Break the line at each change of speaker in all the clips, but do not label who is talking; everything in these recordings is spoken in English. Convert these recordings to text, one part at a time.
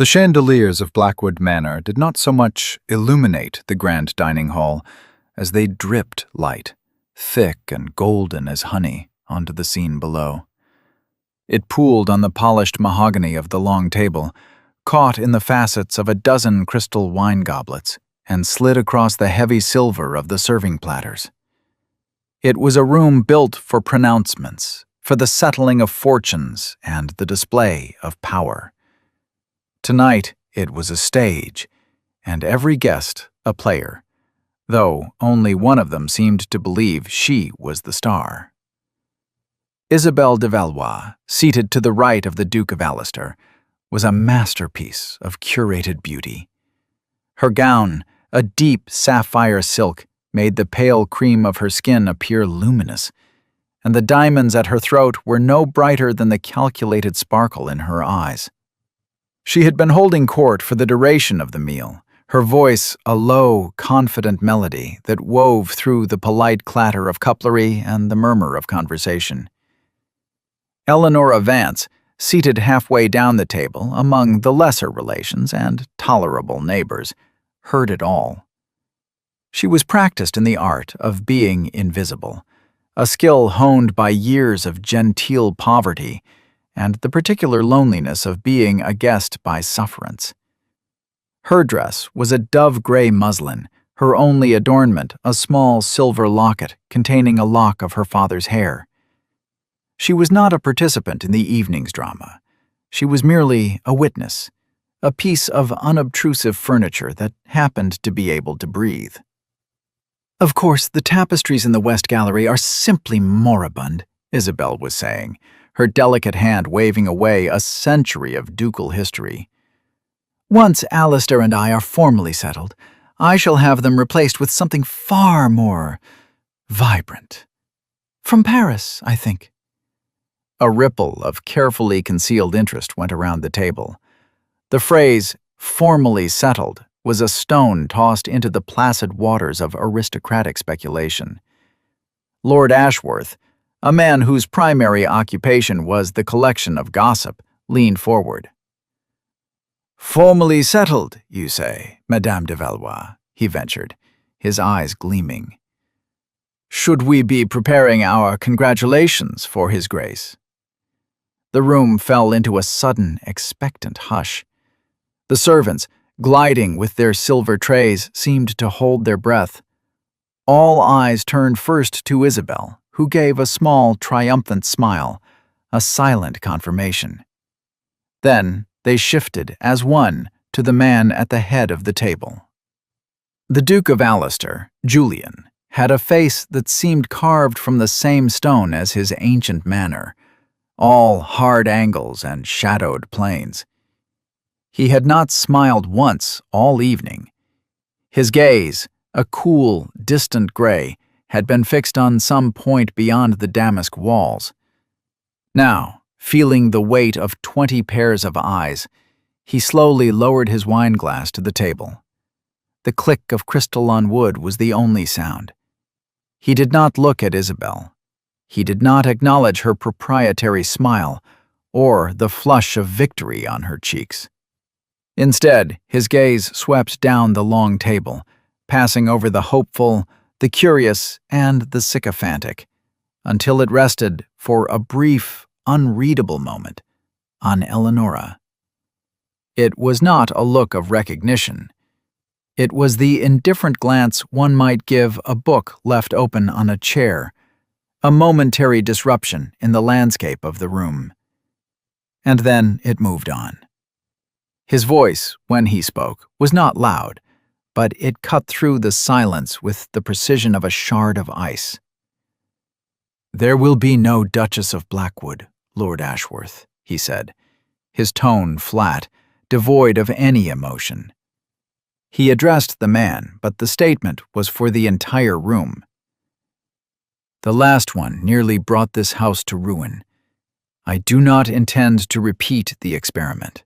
The chandeliers of Blackwood Manor did not so much illuminate the grand dining hall as they dripped light, thick and golden as honey, onto the scene below. It pooled on the polished mahogany of the long table, caught in the facets of a dozen crystal wine goblets, and slid across the heavy silver of the serving platters. It was a room built for pronouncements, for the settling of fortunes and the display of power. Tonight it was a stage, and every guest a player, though only one of them seemed to believe she was the star. Isabelle de Valois, seated to the right of the Duke of Allister, was a masterpiece of curated beauty. Her gown, a deep sapphire silk, made the pale cream of her skin appear luminous, and the diamonds at her throat were no brighter than the calculated sparkle in her eyes. She had been holding court for the duration of the meal, her voice a low, confident melody that wove through the polite clatter of cutlery and the murmur of conversation. Eleanora Vance, seated halfway down the table among the lesser relations and tolerable neighbors, heard it all. She was practiced in the art of being invisible, a skill honed by years of genteel poverty and the particular loneliness of being a guest by sufferance. Her dress was a dove-gray muslin, her only adornment a small silver locket containing a lock of her father's hair. She was not a participant in the evening's drama. She was merely a witness, a piece of unobtrusive furniture that happened to be able to breathe. "Of course, the tapestries in the West Gallery are simply moribund," Isabelle was saying, her delicate hand waving away a century of ducal history. "Once Allister and I are formally settled, I shall have them replaced with something far more vibrant. From Paris, I think." A ripple of carefully concealed interest went around the table. The phrase, "formally settled," was a stone tossed into the placid waters of aristocratic speculation. Lord Ashworth, a man whose primary occupation was the collection of gossip, leaned forward. "Formally settled, you say, Madame de Valois," he ventured, his eyes gleaming. "Should we be preparing our congratulations for His Grace?" The room fell into a sudden, expectant hush. The servants, gliding with their silver trays, seemed to hold their breath. All eyes turned first to Isabelle, who gave a small, triumphant smile, a silent confirmation. Then they shifted as one to the man at the head of the table. The Duke of Allister, Julian, had a face that seemed carved from the same stone as his ancient manor, all hard angles and shadowed planes. He had not smiled once all evening. His gaze, a cool, distant gray, had been fixed on some point beyond the damask walls. Now, feeling the weight of 20 pairs of eyes, he slowly lowered his wineglass to the table. The click of crystal on wood was the only sound. He did not look at Isabelle. He did not acknowledge her proprietary smile or the flush of victory on her cheeks. Instead, his gaze swept down the long table, passing over the hopeful, the curious, and the sycophantic, until it rested for a brief, unreadable moment on Eleanora. It was not a look of recognition. It was the indifferent glance one might give a book left open on a chair, a momentary disruption in the landscape of the room. And then it moved on. His voice, when he spoke, was not loud, but it cut through the silence with the precision of a shard of ice. "There will be no Duchess of Blackwood, Lord Ashworth," he said, his tone flat, devoid of any emotion. He addressed the man, but the statement was for the entire room. "The last one nearly brought this house to ruin. I do not intend to repeat the experiment."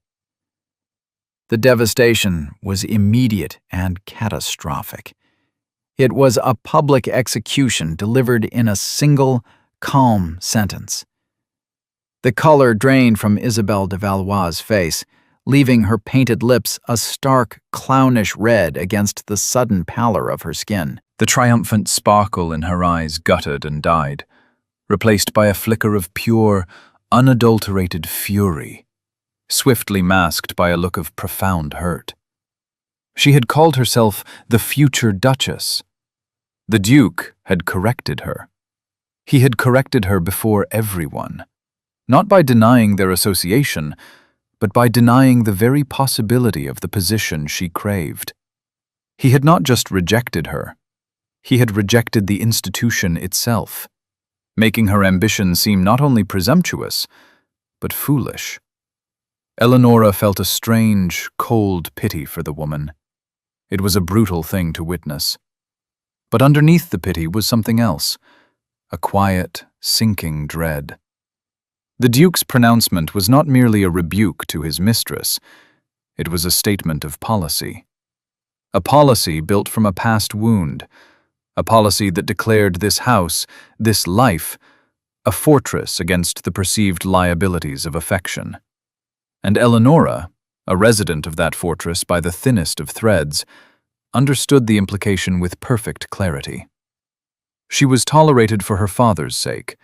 The devastation was immediate and catastrophic. It was a public execution delivered in a single, calm sentence. The color drained from Isabelle de Valois' face, leaving her painted lips a stark, clownish red against the sudden pallor of her skin. The triumphant sparkle in her eyes guttered and died, replaced by a flicker of pure, unadulterated fury, swiftly masked by a look of profound hurt. She had called herself the future Duchess. The Duke had corrected her. He had corrected her before everyone, not by denying their association, but by denying the very possibility of the position she craved. He had not just rejected her, he had rejected the institution itself, making her ambition seem not only presumptuous, but foolish. Eleonora felt a strange, cold pity for the woman. It was a brutal thing to witness. But underneath the pity was something else, a quiet, sinking dread. The Duke's pronouncement was not merely a rebuke to his mistress, it was a statement of policy. A policy built from a past wound, a policy that declared this house, this life, a fortress against the perceived liabilities of affection. And Eleonora, a resident of that fortress by the thinnest of threads, understood the implication with perfect clarity. She was tolerated for her father's sake,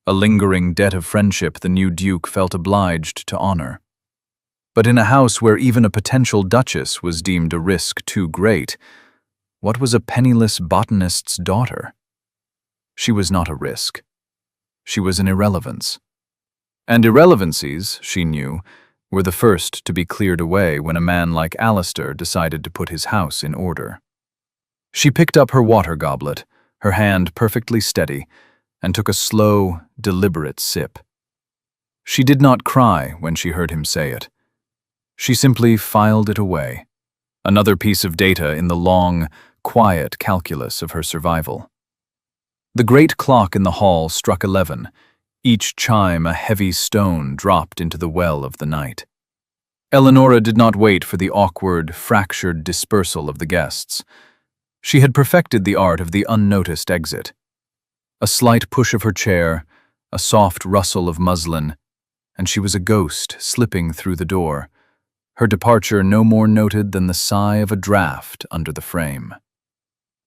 a lingering debt of friendship the new Duke felt obliged to honor. But in a house where even a potential Duchess was deemed a risk too great, what was a penniless botanist's daughter? She was not a risk. She was an irrelevance. And irrelevancies, she knew, were the first to be cleared away when a man like Alistair decided to put his house in order. She picked up her water goblet, her hand perfectly steady, and took a slow, deliberate sip. She did not cry when she heard him say it. She simply filed it away, another piece of data in the long, quiet calculus of her survival. The great clock in the hall struck 11, each chime a heavy stone dropped into the well of the night. Eleonora did not wait for the awkward, fractured dispersal of the guests. She had perfected the art of the unnoticed exit. A slight push of her chair, a soft rustle of muslin, and she was a ghost slipping through the door, her departure no more noted than the sigh of a draught under the frame.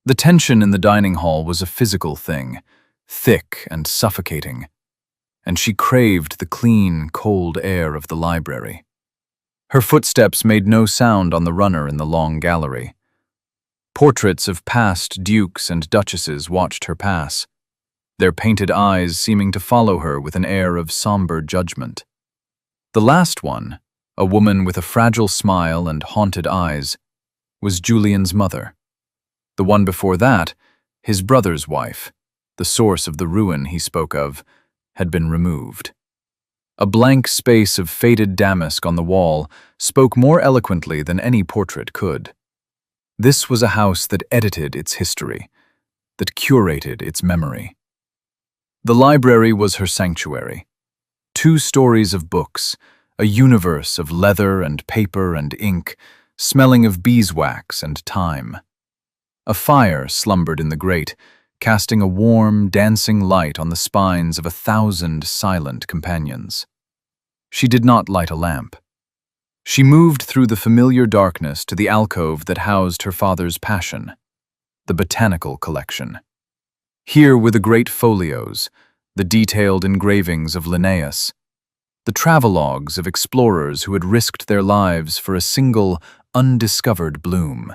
The tension in the dining hall was a physical thing, thick and suffocating, and she craved the clean, cold air of the library. Her footsteps made no sound on the runner in the long gallery. Portraits of past dukes and duchesses watched her pass, their painted eyes seeming to follow her with an air of somber judgment. The last one, a woman with a fragile smile and haunted eyes, was Julian's mother. The one before that, his brother's wife, the source of the ruin he spoke of, had been removed. A blank space of faded damask on the wall spoke more eloquently than any portrait could. This was a house that edited its history, that curated its memory. The library was her sanctuary. 2 stories of books, a universe of leather and paper and ink, smelling of beeswax and thyme. A fire slumbered in the grate, casting a warm, dancing light on the spines of 1,000 silent companions. She did not light a lamp. She moved through the familiar darkness to the alcove that housed her father's passion, the botanical collection. Here were the great folios, the detailed engravings of Linnaeus, the travelogues of explorers who had risked their lives for a single, undiscovered bloom.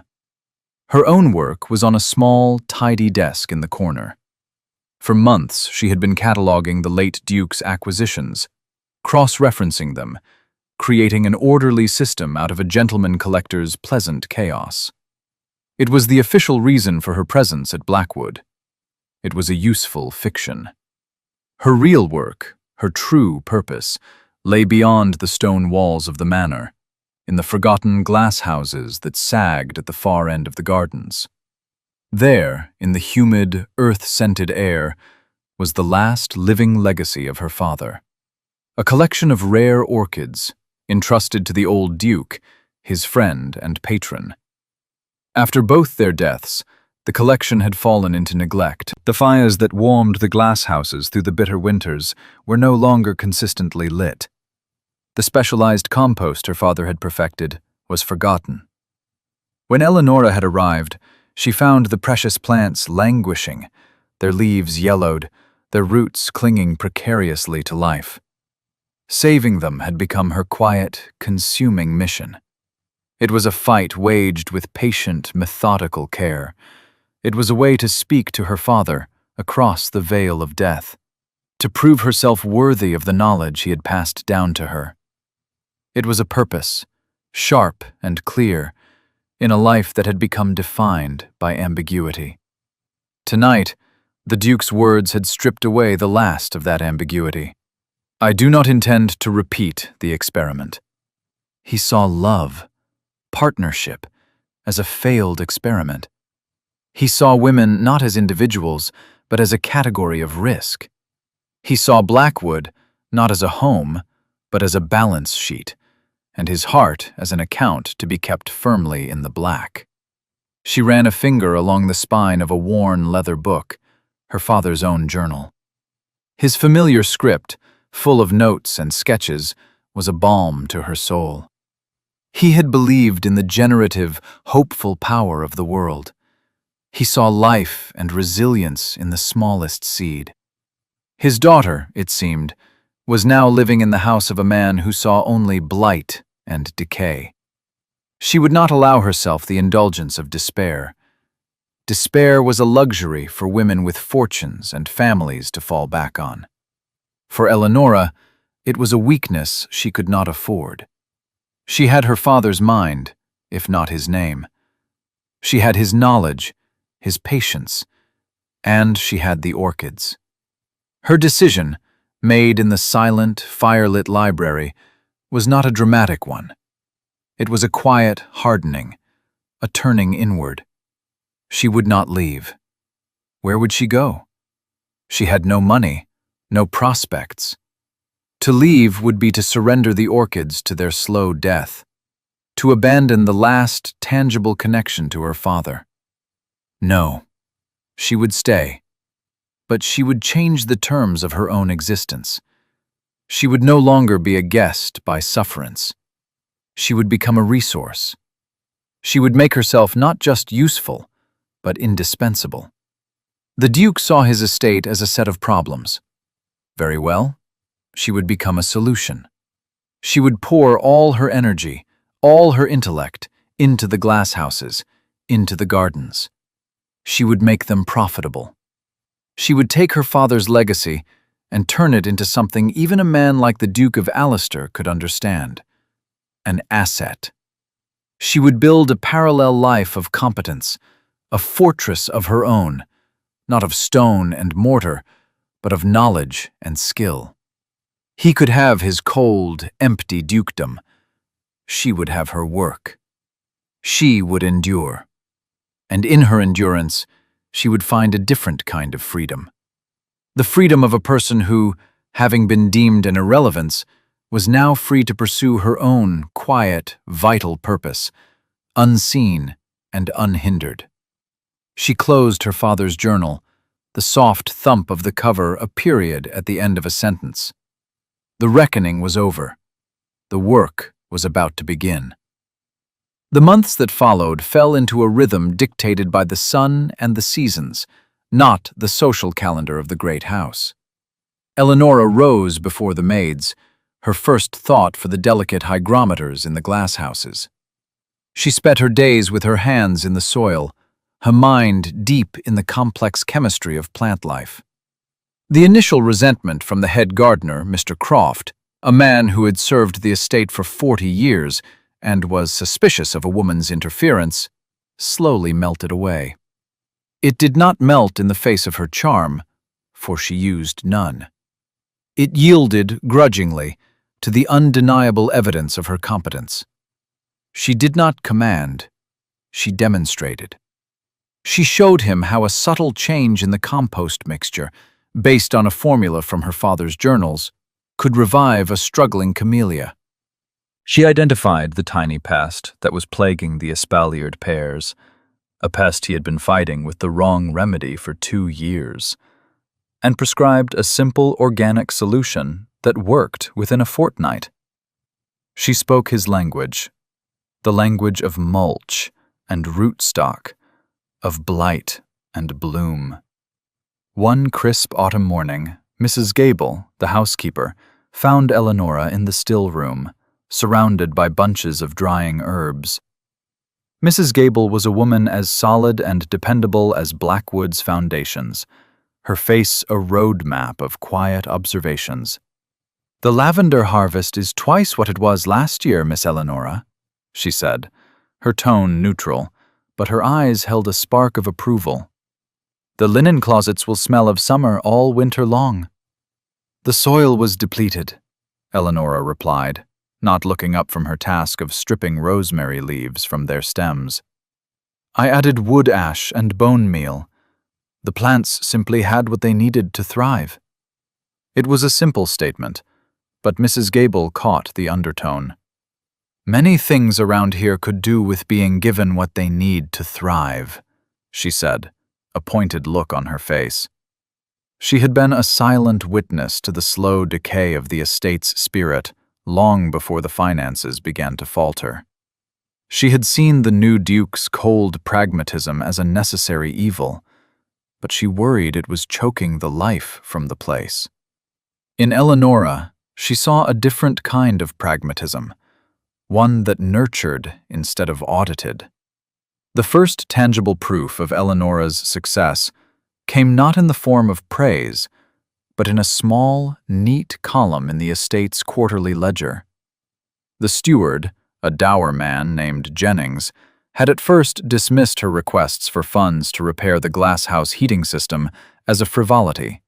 Her own work was on a small, tidy desk in the corner. For months she had been cataloging the late Duke's acquisitions, cross-referencing them, creating an orderly system out of a gentleman collector's pleasant chaos. It was the official reason for her presence at Blackwood. It was a useful fiction. Her real work, her true purpose, lay beyond the stone walls of the manor, in the forgotten glass houses that sagged at the far end of the gardens. There, in the humid, earth-scented air, was the last living legacy of her father. A collection of rare orchids, entrusted to the old Duke, his friend and patron. After both their deaths, the collection had fallen into neglect. The fires that warmed the glass houses through the bitter winters were no longer consistently lit. The specialized compost her father had perfected was forgotten. When Eleonora had arrived, she found the precious plants languishing, their leaves yellowed, their roots clinging precariously to life. Saving them had become her quiet, consuming mission. It was a fight waged with patient, methodical care. It was a way to speak to her father across the veil of death, to prove herself worthy of the knowledge he had passed down to her. It was a purpose, sharp and clear, in a life that had become defined by ambiguity. Tonight, the Duke's words had stripped away the last of that ambiguity. I do not intend to repeat the experiment. He saw love, partnership, as a failed experiment. He saw women not as individuals, but as a category of risk. He saw Blackwood not as a home, but as a balance sheet, and his heart as an account to be kept firmly in the black. She ran a finger along the spine of a worn leather book, her father's own journal. His familiar script, full of notes and sketches, was a balm to her soul. He had believed in the generative, hopeful power of the world. He saw life and resilience in the smallest seed. His daughter, it seemed, was now living in the house of a man who saw only blight and decay. She would not allow herself the indulgence of despair. Despair was a luxury for women with fortunes and families to fall back on. For Eleonora, it was a weakness she could not afford. She had her father's mind, if not his name. She had his knowledge, his patience, and she had the orchids. Her decision, made in the silent, firelit library, was not a dramatic one. It was a quiet hardening, a turning inward. She would not leave. Where would she go? She had no money, no prospects. To leave would be to surrender the orchids to their slow death, to abandon the last tangible connection to her father. No, she would stay, but she would change the terms of her own existence. She would no longer be a guest by sufferance. She would become a resource. She would make herself not just useful, but indispensable. The Duke saw his estate as a set of problems. Very well, she would become a solution. She would pour all her energy, all her intellect, into the glasshouses, into the gardens. She would make them profitable. She would take her father's legacy and turn it into something even a man like the Duke of Allister could understand. An asset. She would build a parallel life of competence, a fortress of her own, not of stone and mortar, but of knowledge and skill. He could have his cold, empty dukedom. She would have her work. She would endure. And in her endurance, she would find a different kind of freedom. The freedom of a person who, having been deemed an irrelevance, was now free to pursue her own quiet, vital purpose, unseen and unhindered. She closed her father's journal, the soft thump of the cover a period at the end of a sentence. The reckoning was over. The work was about to begin. The months that followed fell into a rhythm dictated by the sun and the seasons, not the social calendar of the great house. Eleonora rose before the maids, her first thought for the delicate hygrometers in the glasshouses. She spent her days with her hands in the soil, her mind deep in the complex chemistry of plant life. The initial resentment from the head gardener, Mr. Croft, a man who had served the estate for 40 years and was suspicious of a woman's interference, slowly melted away. It did not melt in the face of her charm, for she used none. It yielded, grudgingly, to the undeniable evidence of her competence. She did not command, she demonstrated. She showed him how a subtle change in the compost mixture, based on a formula from her father's journals, could revive a struggling camellia. She identified the tiny pest that was plaguing the espaliered pears, a pest he had been fighting with the wrong remedy for 2 years, and prescribed a simple organic solution that worked within a fortnight. She spoke his language, the language of mulch and rootstock, of blight and bloom. One crisp autumn morning, Mrs. Gable, the housekeeper, found Eleonora in the still room, surrounded by bunches of drying herbs. Mrs. Gable was a woman as solid and dependable as Blackwood's foundations, her face a road map of quiet observations. "The lavender harvest is twice what it was last year, Miss Eleonora," she said, her tone neutral, but her eyes held a spark of approval. "The linen closets will smell of summer all winter long." "The soil was depleted," Eleonora replied, not looking up from her task of stripping rosemary leaves from their stems. "I added wood ash and bone meal. The plants simply had what they needed to thrive." It was a simple statement, but Mrs. Gable caught the undertone. "Many things around here could do with being given what they need to thrive," she said, a pointed look on her face. She had been a silent witness to the slow decay of the estate's spirit long before the finances began to falter. She had seen the new Duke's cold pragmatism as a necessary evil, but she worried it was choking the life from the place. In Eleonora, she saw a different kind of pragmatism, one that nurtured instead of audited. The first tangible proof of Eleonora's success came not in the form of praise, but in a small, neat column in the estate's quarterly ledger. The steward, a dour man named Jennings, had at first dismissed her requests for funds to repair the glasshouse heating system as a frivolity.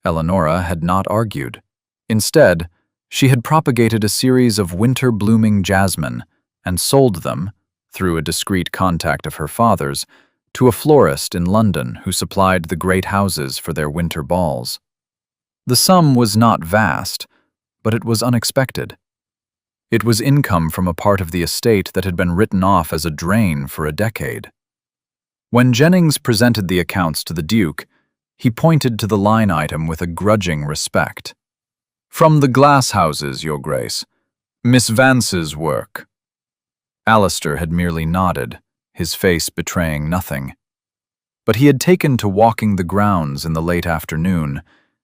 Eleonora had not argued. Instead, she had propagated a series of winter-blooming jasmine and sold them, through a discreet contact of her father's, to a florist in London who supplied the great houses for their winter balls. The sum was not vast, but it was unexpected. It was income from a part of the estate that had been written off as a drain for a decade. When Jennings presented the accounts to the Duke, he pointed to the line item with a grudging respect. "From the glass houses, Your Grace. Miss Vance's work." Alistair had merely nodded, his face betraying nothing. But he had taken to walking the grounds in the late afternoon,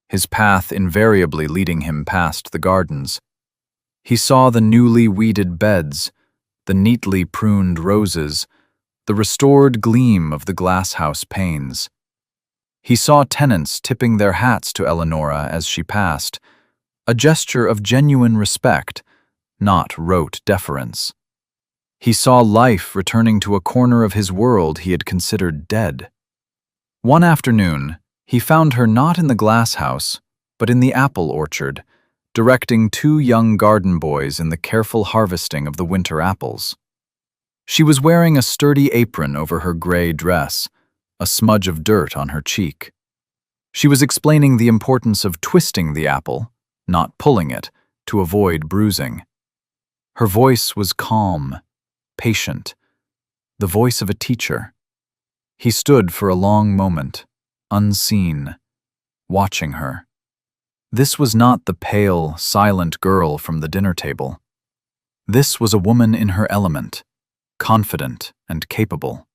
his path invariably leading him past the gardens. He saw the newly weeded beds, the neatly pruned roses, the restored gleam of the glasshouse panes. He saw tenants tipping their hats to Eleonora as she passed, a gesture of genuine respect, not rote deference. He saw life returning to a corner of his world he had considered dead. One afternoon, he found her not in the glasshouse, but in the apple orchard, directing two young garden boys in the careful harvesting of the winter apples. She was wearing a sturdy apron over her gray dress, a smudge of dirt on her cheek. She was explaining the importance of twisting the apple, not pulling it, to avoid bruising. Her voice was calm, patient, the voice of a teacher. He stood for a long moment, unseen, watching her. This was not the pale, silent girl from the dinner table. This was a woman in her element, confident and capable.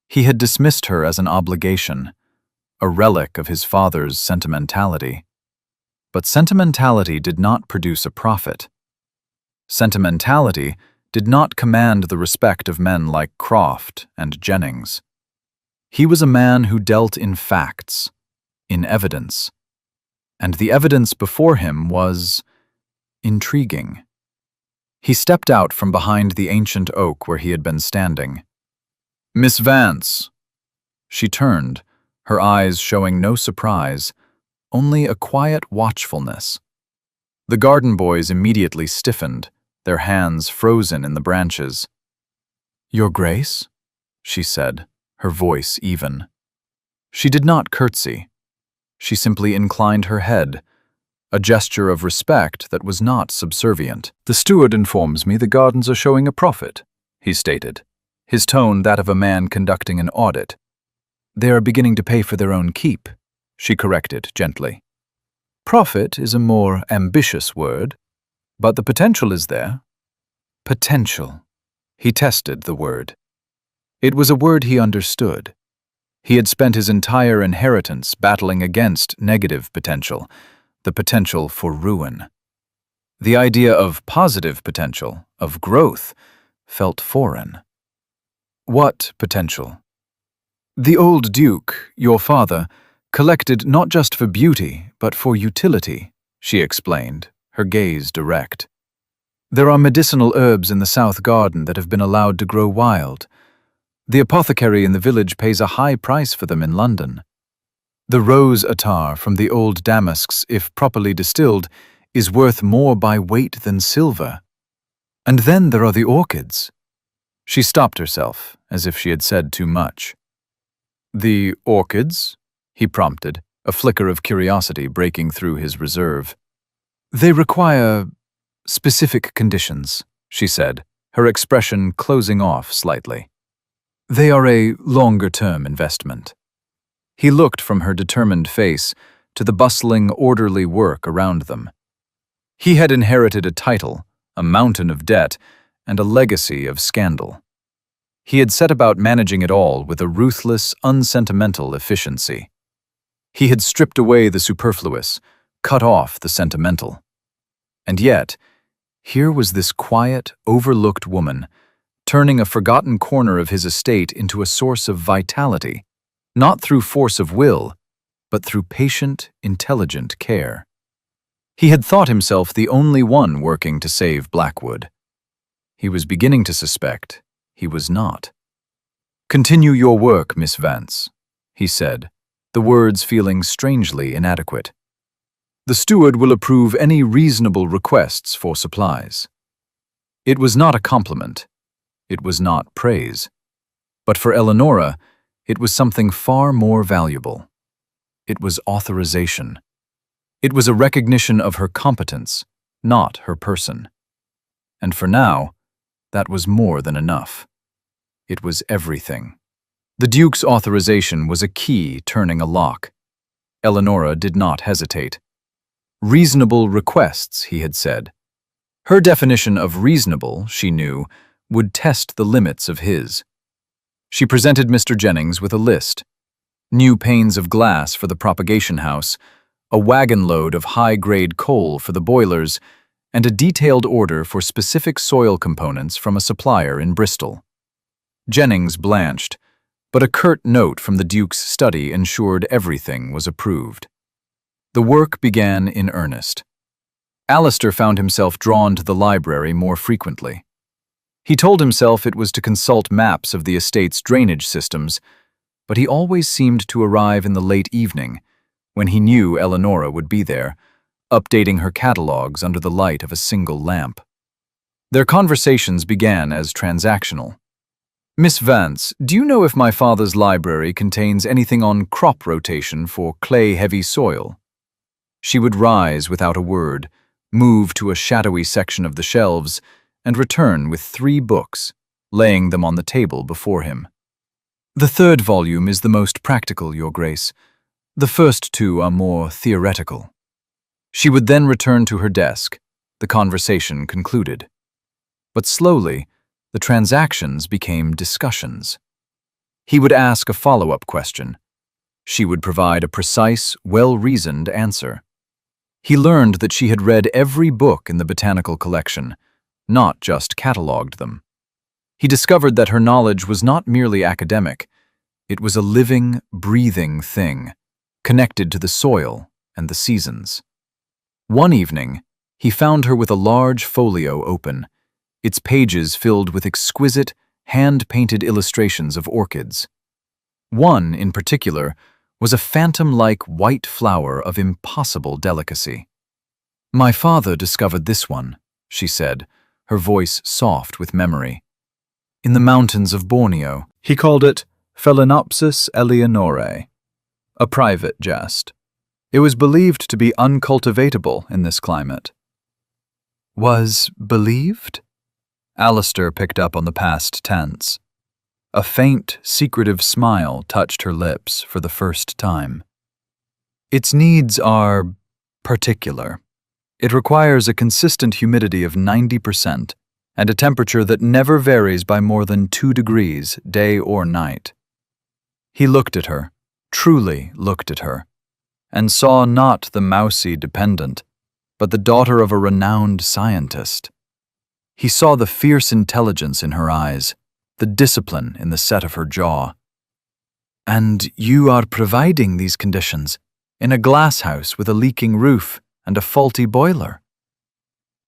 He had dismissed her as an obligation, a relic of his father's sentimentality. But sentimentality did not produce a profit. Sentimentality did not command the respect of men like Croft and Jennings. He was a man who dealt in facts, in evidence. And the evidence before him was intriguing. He stepped out from behind the ancient oak where he had been standing. "Miss Vance." She turned, her eyes showing no surprise, only a quiet watchfulness. The garden boys immediately stiffened, their hands frozen in the branches. "Your Grace?" she said, her voice even. She did not curtsy. She simply inclined her head, a gesture of respect that was not subservient. "The steward informs me the gardens are showing a profit," he stated, his tone that of a man conducting an audit. "They are beginning to pay for their own keep," she corrected gently. "Profit is a more ambitious word." But the potential is there. Potential. He tested the word. It was a word he understood. He had spent his entire inheritance battling against negative potential, the potential for ruin. The idea of positive potential, of growth, felt foreign. What potential? The old Duke, your father, collected not just for beauty, but for utility, she explained, her gaze direct. There are medicinal herbs in the south garden that have been allowed to grow wild. The apothecary in the village pays a high price for them in London. The rose attar from the old damasks, if properly distilled, is worth more by weight than silver. And then there are the orchids. She stopped herself, as if she had said too much. The orchids? He prompted, a flicker of curiosity breaking through his reserve. They require specific conditions, she said, her expression closing off slightly. They are a longer-term investment. He looked from her determined face to the bustling, orderly work around them. He had inherited a title, a mountain of debt, and a legacy of scandal. He had set about managing it all with a ruthless, unsentimental efficiency. He had stripped away the superfluous, cut off the sentimental. And yet, here was this quiet, overlooked woman, turning a forgotten corner of his estate into a source of vitality, not through force of will, but through patient, intelligent care. He had thought himself the only one working to save Blackwood. He was beginning to suspect he was not. "Continue your work, Miss Vance," he said, the words feeling strangely inadequate. "The steward will approve any reasonable requests for supplies." It was not a compliment. It was not praise. But for Eleonora, it was something far more valuable. It was authorization. It was a recognition of her competence, not her person. And for now, that was more than enough. It was everything. The Duke's authorization was a key turning a lock. Eleonora did not hesitate. Reasonable requests, he had said. Her definition of reasonable, she knew, would test the limits of his. She presented Mr. Jennings with a list. New panes of glass for the propagation house, a wagon load of high-grade coal for the boilers, and a detailed order for specific soil components from a supplier in Bristol. Jennings blanched, but a curt note from the Duke's study ensured everything was approved. The work began in earnest. Alistair found himself drawn to the library more frequently. He told himself it was to consult maps of the estate's drainage systems, but he always seemed to arrive in the late evening, when he knew Eleonora would be there, updating her catalogues under the light of a single lamp. Their conversations began as transactional. "Miss Vance, do you know if my father's library contains anything on crop rotation for clay-heavy soil?" She would rise without a word, move to a shadowy section of the shelves, and return with 3 books, laying them on the table before him. "The 3rd volume is the most practical, Your Grace. The first 2 are more theoretical." She would then return to her desk, the conversation concluded. But slowly, the transactions became discussions. He would ask a follow-up question. She would provide a precise, well-reasoned answer. He learned that she had read every book in the botanical collection, not just catalogued them. He discovered that her knowledge was not merely academic. It was a living, breathing thing, connected to the soil and the seasons. One evening, he found her with a large folio open, its pages filled with exquisite, hand-painted illustrations of orchids. One, in particular, was a phantom-like white flower of impossible delicacy. "My father discovered this one," she said, her voice soft with memory. "In the mountains of Borneo. He called it Phalaenopsis eleonorae, a private jest. It was believed to be uncultivatable in this climate." "Was believed?" Alistair picked up on the past tense. A faint, secretive smile touched her lips for the first time. "Its needs are particular. It requires a consistent humidity of 90% and a temperature that never varies by more than 2 degrees, day or night. He looked at her, truly looked at her, and saw not the mousy dependent, but the daughter of a renowned scientist. He saw the fierce intelligence in her eyes, the discipline in the set of her jaw. "And you are providing these conditions in a glass house with a leaking roof and a faulty boiler?"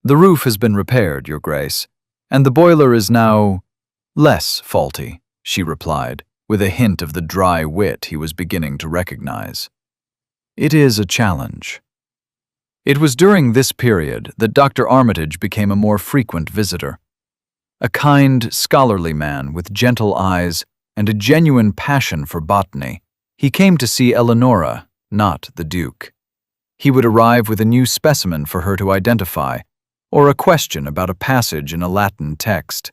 "The roof has been repaired, Your Grace, and the boiler is now less faulty," she replied, with a hint of the dry wit he was beginning to recognize. "It is a challenge." It was during this period that Dr. Armitage became a more frequent visitor. A kind, scholarly man with gentle eyes and a genuine passion for botany, he came to see Eleonora, not the Duke. He would arrive with a new specimen for her to identify, or a question about a passage in a Latin text.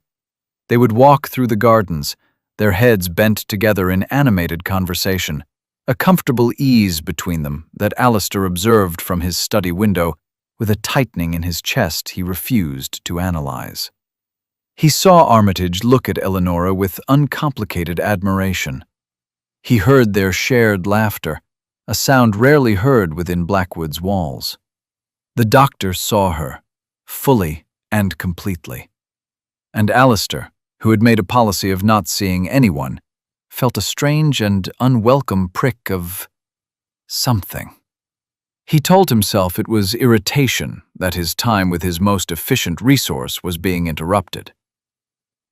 They would walk through the gardens, their heads bent together in animated conversation, a comfortable ease between them that Alistair observed from his study window with a tightening in his chest he refused to analyze. He saw Armitage look at Eleonora with uncomplicated admiration. He heard their shared laughter, a sound rarely heard within Blackwood's walls. The doctor saw her, fully and completely. And Alistair, who had made a policy of not seeing anyone, felt a strange and unwelcome prick of something. He told himself it was irritation that his time with his most efficient resource was being interrupted.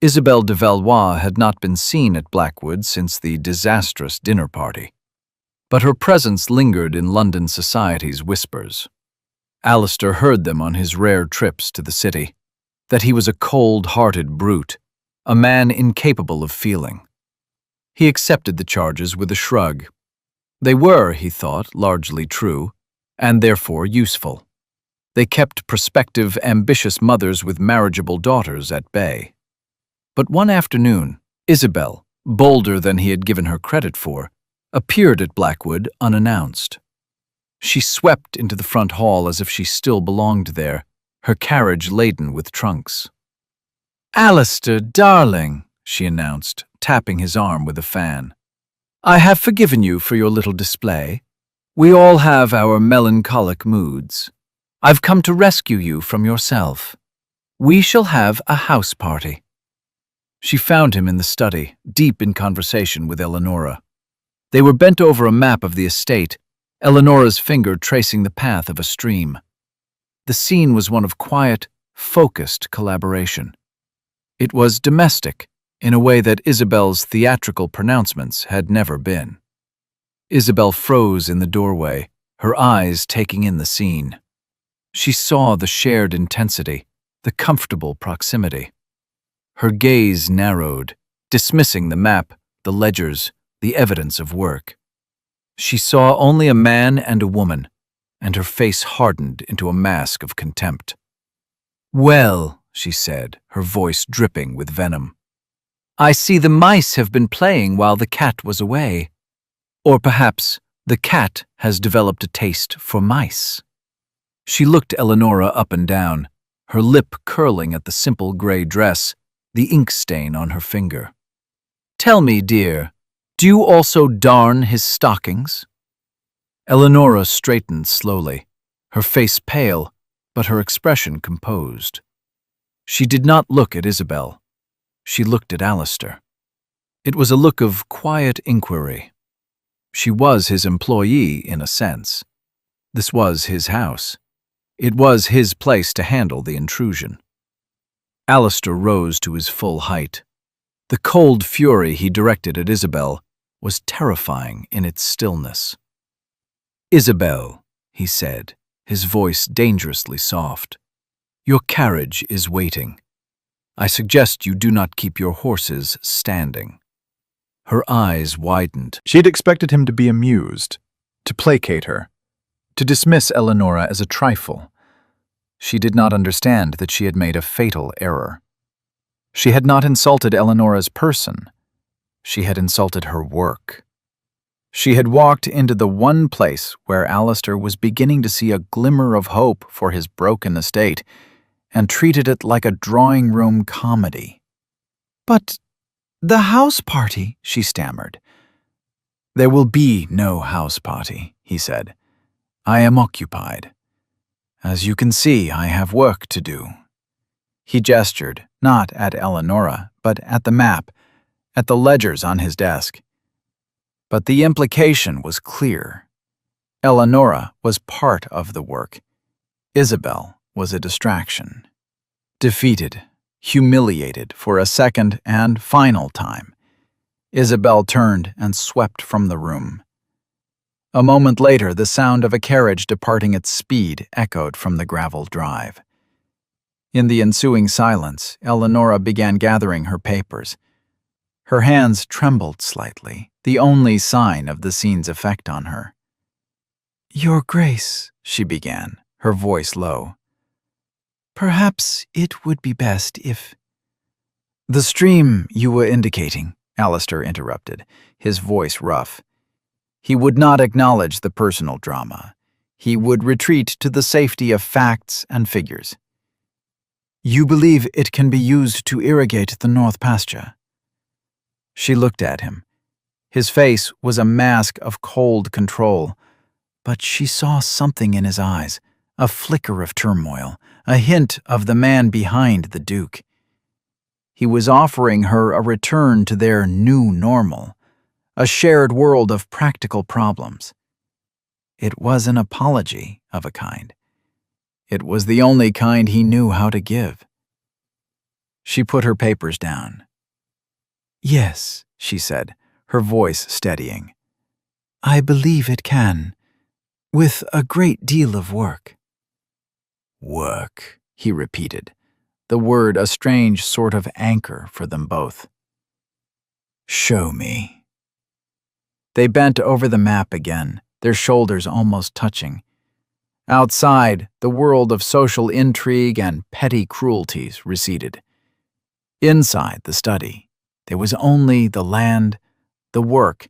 Isabelle de Valois had not been seen at Blackwood since the disastrous dinner party, but her presence lingered in London society's whispers. Alistair heard them on his rare trips to the city, that he was a cold-hearted brute, a man incapable of feeling. He accepted the charges with a shrug. They were, he thought, largely true, and therefore useful. They kept prospective, ambitious mothers with marriageable daughters at bay. But one afternoon, Isabelle, bolder than he had given her credit for, appeared at Blackwood unannounced. She swept into the front hall as if she still belonged there, her carriage laden with trunks. "Alistair, darling," she announced, tapping his arm with a fan. "I have forgiven you for your little display. We all have our melancholic moods. I've come to rescue you from yourself. We shall have a house party." She found him in the study, deep in conversation with Eleonora. They were bent over a map of the estate, Eleonora's finger tracing the path of a stream. The scene was one of quiet, focused collaboration. It was domestic, in a way that Isabelle's theatrical pronouncements had never been. Isabelle froze in the doorway, her eyes taking in the scene. She saw the shared intensity, the comfortable proximity. Her gaze narrowed, dismissing the map, the ledgers, the evidence of work. She saw only a man and a woman, and her face hardened into a mask of contempt. "Well," she said, her voice dripping with venom, "I see the mice have been playing while the cat was away. Or perhaps the cat has developed a taste for mice." She looked Eleonora up and down, her lip curling at the simple gray dress, the ink stain on her finger. "Tell me, dear, do you also darn his stockings?" Eleonora straightened slowly, her face pale, but her expression composed. She did not look at Isabelle. She looked at Alistair. It was a look of quiet inquiry. She was his employee, in a sense. This was his house. It was his place to handle the intrusion. Alistair rose to his full height. The cold fury he directed at Isabelle was terrifying in its stillness. "Isabelle," he said, his voice dangerously soft, "your carriage is waiting. I suggest you do not keep your horses standing." Her eyes widened. She had expected him to be amused, to placate her, to dismiss Eleonora as a trifle. She did not understand that she had made a fatal error. She had not insulted Eleonora's person. She had insulted her work. She had walked into the one place where Alistair was beginning to see a glimmer of hope for his broken estate, and treated it like a drawing-room comedy. "But the house party," she stammered. "There will be no house party," he said. "I am occupied. As you can see, I have work to do." He gestured, not at Eleonora, but at the map, at the ledgers on his desk. But the implication was clear. Eleonora was part of the work. Isabel was a distraction. Defeated, humiliated for a second and final time, Isabel turned and swept from the room. A moment later, the sound of a carriage departing at speed echoed from the gravel drive. In the ensuing silence, Eleonora began gathering her papers. Her hands trembled slightly, the only sign of the scene's effect on her. "Your Grace," she began, her voice low. "Perhaps it would be best if—" "The stream you were indicating," Alistair interrupted, his voice rough. He would not acknowledge the personal drama. He would retreat to the safety of facts and figures. "You believe it can be used to irrigate the North Pasture?" She looked at him. His face was a mask of cold control, but she saw something in his eyes, a flicker of turmoil, a hint of the man behind the Duke. He was offering her a return to their new normal, a shared world of practical problems. It was an apology of a kind. It was the only kind he knew how to give. She put her papers down. "Yes," she said, her voice steadying. "I believe it can, with a great deal of work." "Work," he repeated, the word a strange sort of anchor for them both. "Show me." They bent over the map again, their shoulders almost touching. Outside, the world of social intrigue and petty cruelties receded. Inside the study, there was only the land, the work,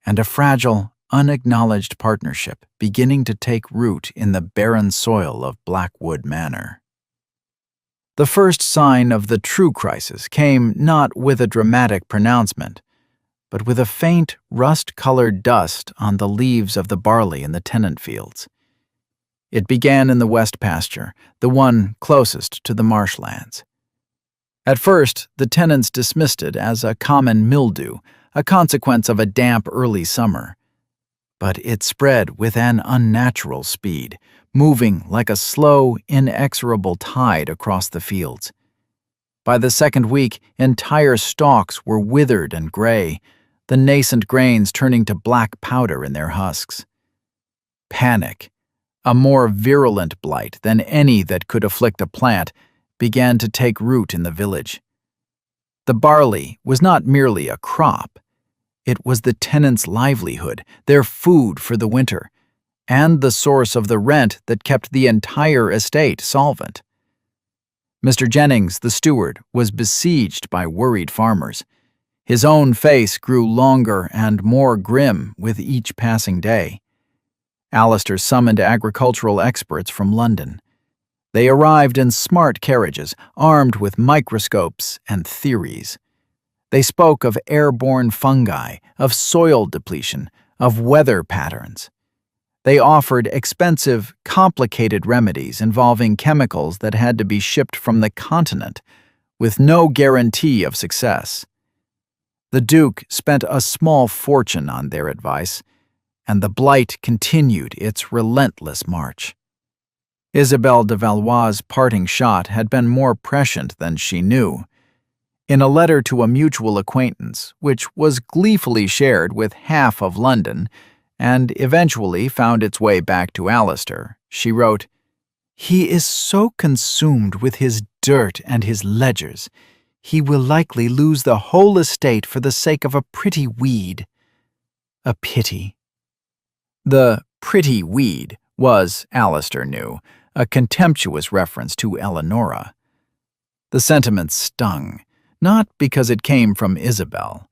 and a fragile, unacknowledged partnership beginning to take root in the barren soil of Blackwood Manor. The first sign of the true crisis came not with a dramatic pronouncement, but with a faint, rust-colored dust on the leaves of the barley in the tenant fields. It began in the West Pasture, the one closest to the marshlands. At first, the tenants dismissed it as a common mildew, a consequence of a damp early summer. But it spread with an unnatural speed, moving like a slow, inexorable tide across the fields. By the second week, entire stalks were withered and gray, the nascent grains turning to black powder in their husks. Panic, a more virulent blight than any that could afflict a plant, began to take root in the village. The barley was not merely a crop. It was the tenants' livelihood, their food for the winter, and the source of the rent that kept the entire estate solvent. Mr. Jennings, the steward, was besieged by worried farmers. His own face grew longer and more grim with each passing day. Alistair summoned agricultural experts from London. They arrived in smart carriages, armed with microscopes and theories. They spoke of airborne fungi, of soil depletion, of weather patterns. They offered expensive, complicated remedies involving chemicals that had to be shipped from the continent, with no guarantee of success. The Duke spent a small fortune on their advice, and the blight continued its relentless march. Isabelle de Valois' parting shot had been more prescient than she knew. In a letter to a mutual acquaintance, which was gleefully shared with half of London, and eventually found its way back to Alistair, she wrote, "He is so consumed with his dirt and his ledgers, he will likely lose the whole estate for the sake of a pretty weed. A pity." The pretty weed was, Alistair knew, a contemptuous reference to Eleonora. The sentiment stung, not because it came from Isabel,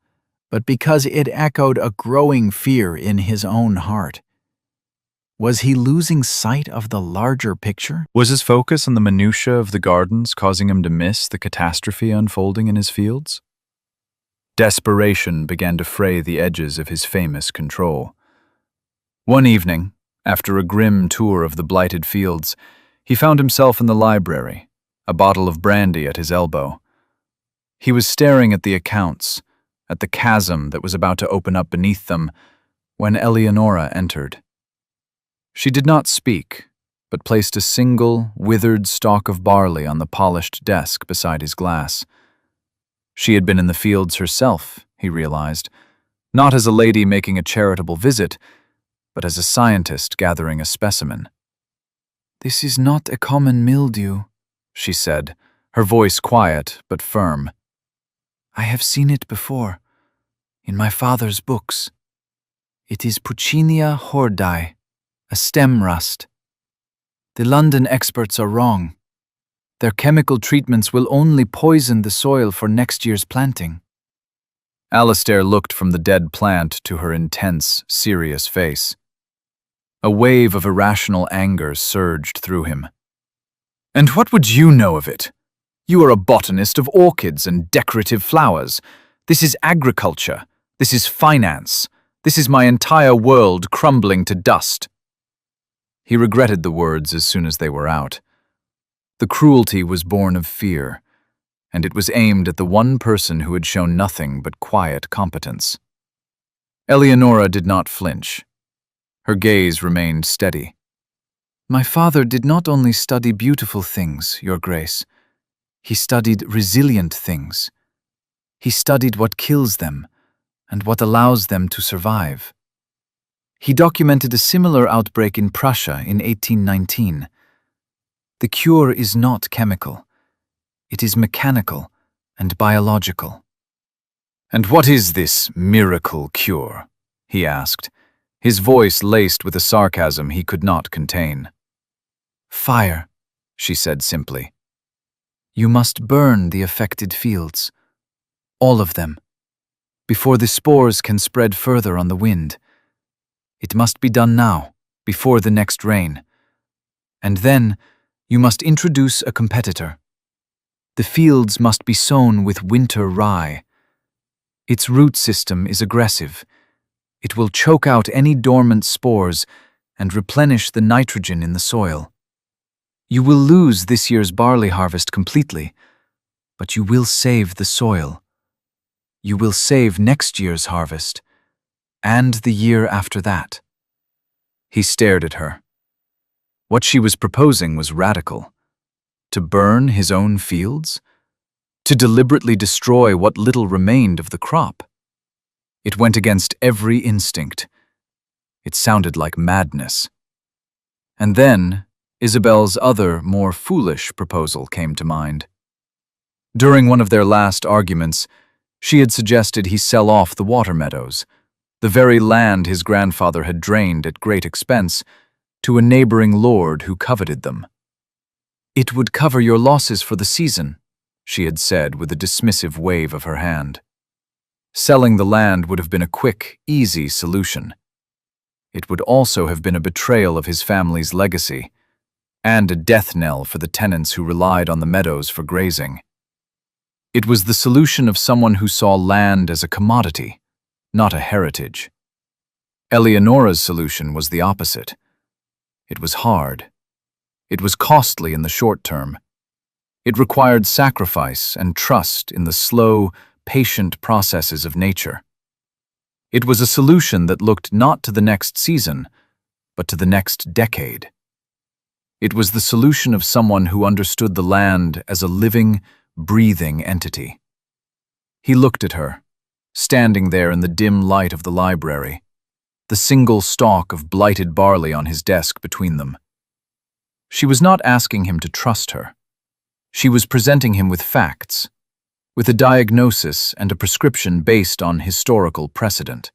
but because it echoed a growing fear in his own heart. Was he losing sight of the larger picture? Was his focus on the minutiae of the gardens causing him to miss the catastrophe unfolding in his fields? Desperation began to fray the edges of his famous control. One evening, after a grim tour of the blighted fields, he found himself in the library, a bottle of brandy at his elbow. He was staring at the accounts, at the chasm that was about to open up beneath them, when Eleonora entered. She did not speak, but placed a single, withered stalk of barley on the polished desk beside his glass. She had been in the fields herself, he realized, not as a lady making a charitable visit, but as a scientist gathering a specimen. "This is not a common mildew," she said, her voice quiet but firm. "I have seen it before, in my father's books. It is Puccinia hordae, a stem rust. The London experts are wrong. Their chemical treatments will only poison the soil for next year's planting." Alistair looked from the dead plant to her intense, serious face. A wave of irrational anger surged through him. "And what would you know of it? You are a botanist of orchids and decorative flowers. This is agriculture. This is finance. This is my entire world crumbling to dust." He regretted the words as soon as they were out. The cruelty was born of fear, and it was aimed at the one person who had shown nothing but quiet competence. Eleonora did not flinch. Her gaze remained steady. "My father did not only study beautiful things, Your Grace. He studied resilient things. He studied what kills them and what allows them to survive. He documented a similar outbreak in Prussia in 1819. The cure is not chemical. It is mechanical and biological." "And what is this miracle cure?" he asked, his voice laced with a sarcasm he could not contain. "Fire," she said simply. "You must burn the affected fields, all of them, before the spores can spread further on the wind. It must be done now, before the next rain. And then you must introduce a competitor. The fields must be sown with winter rye. Its root system is aggressive. It will choke out any dormant spores and replenish the nitrogen in the soil. You will lose this year's barley harvest completely, but you will save the soil. You will save next year's harvest, and the year after that." He stared at her. What she was proposing was radical. To burn his own fields? To deliberately destroy what little remained of the crop? It went against every instinct. It sounded like madness. And then, Isabel's other, more foolish proposal came to mind. During one of their last arguments, she had suggested he sell off the water meadows, the very land his grandfather had drained at great expense, to a neighboring lord who coveted them. "It would cover your losses for the season," she had said with a dismissive wave of her hand. Selling the land would have been a quick, easy solution. It would also have been a betrayal of his family's legacy, and a death knell for the tenants who relied on the meadows for grazing. It was the solution of someone who saw land as a commodity, not a heritage. Eleonora's solution was the opposite. It was hard. It was costly in the short term. It required sacrifice and trust in the slow, patient processes of nature. It was a solution that looked not to the next season, but to the next decade. It was the solution of someone who understood the land as a living, breathing entity. He looked at her, standing there in the dim light of the library, the single stalk of blighted barley on his desk between them. She was not asking him to trust her. She was presenting him with facts, with a diagnosis and a prescription based on historical precedent.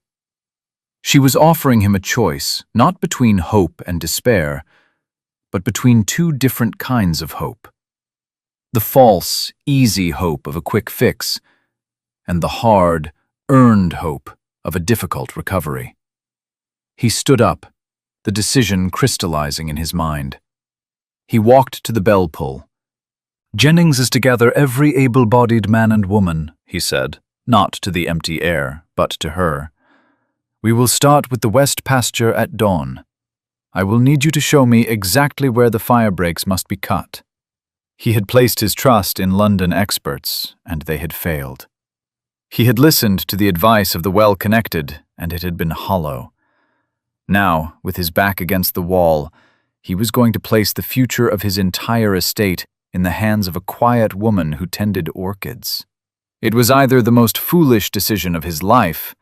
She was offering him a choice, not between hope and despair, but between two different kinds of hope. The false, easy hope of a quick fix, and the hard, earned hope of a difficult recovery. He stood up, the decision crystallizing in his mind. He walked to the bell pull. "Jennings is to gather every able-bodied man and woman," he said, not to the empty air, but to her. "We will start with the west pasture at dawn. I will need you to show me exactly where the fire breaks must be cut." He had placed his trust in London experts, and they had failed. He had listened to the advice of the well-connected, and it had been hollow. Now, with his back against the wall, he was going to place the future of his entire estate in the hands of a quiet woman who tended orchids. It was either the most foolish decision of his life,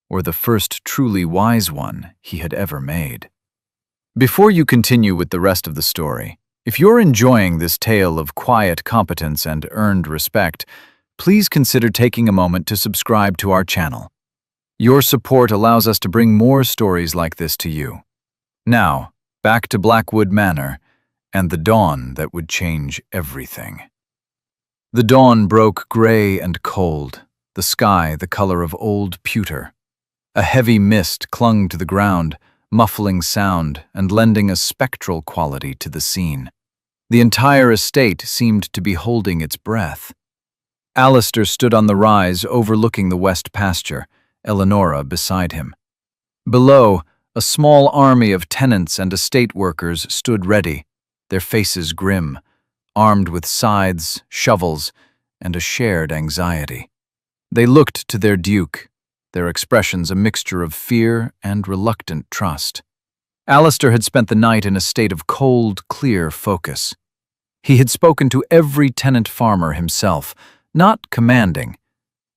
or the first truly wise one he had ever made. Before you continue with the rest of the story, if you're enjoying this tale of quiet competence and earned respect, please consider taking a moment to subscribe to our channel. Your support allows us to bring more stories like this to you. Now, back to Blackwood Manor and the dawn that would change everything. The dawn broke gray and cold, the sky the color of old pewter. A heavy mist clung to the ground, muffling sound and lending a spectral quality to the scene. The entire estate seemed to be holding its breath. Alistair stood on the rise overlooking the west pasture, Eleonora beside him. Below, a small army of tenants and estate workers stood ready, their faces grim, armed with scythes, shovels, and a shared anxiety. They looked to their duke, their expressions a mixture of fear and reluctant trust. Alistair had spent the night in a state of cold, clear focus. He had spoken to every tenant farmer himself, not commanding,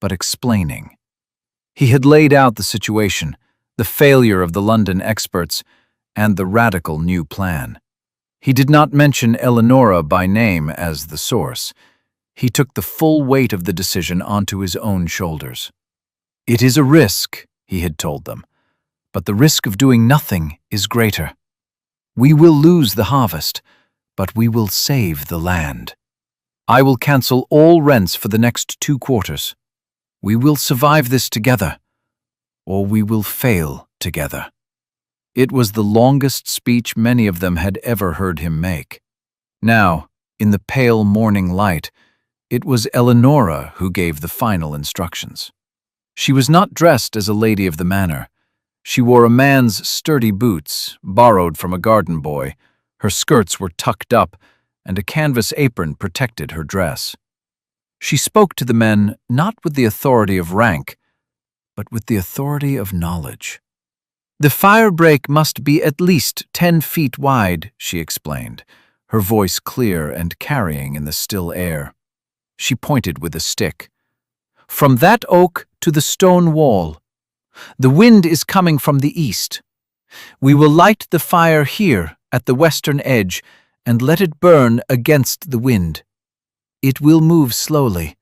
but explaining. He had laid out the situation, the failure of the London experts, and the radical new plan. He did not mention Eleonora by name as the source. He took the full weight of the decision onto his own shoulders. "It is a risk," he had told them, "but the risk of doing nothing is greater. We will lose the harvest, but we will save the land. I will cancel all rents for the next 2 quarters. We will survive this together, or we will fail together." It was the longest speech many of them had ever heard him make. Now, in the pale morning light, it was Eleonora who gave the final instructions. She was not dressed as a lady of the manor. She wore a man's sturdy boots, borrowed from a garden boy. Her skirts were tucked up, and a canvas apron protected her dress. She spoke to the men not with the authority of rank, but with the authority of knowledge. "The fire break must be at least 10 feet wide," she explained, her voice clear and carrying in the still air. She pointed with a stick. "From that oak to the stone wall. The wind is coming from the east. We will light the fire here at the western edge and let it burn against the wind. It will move slowly.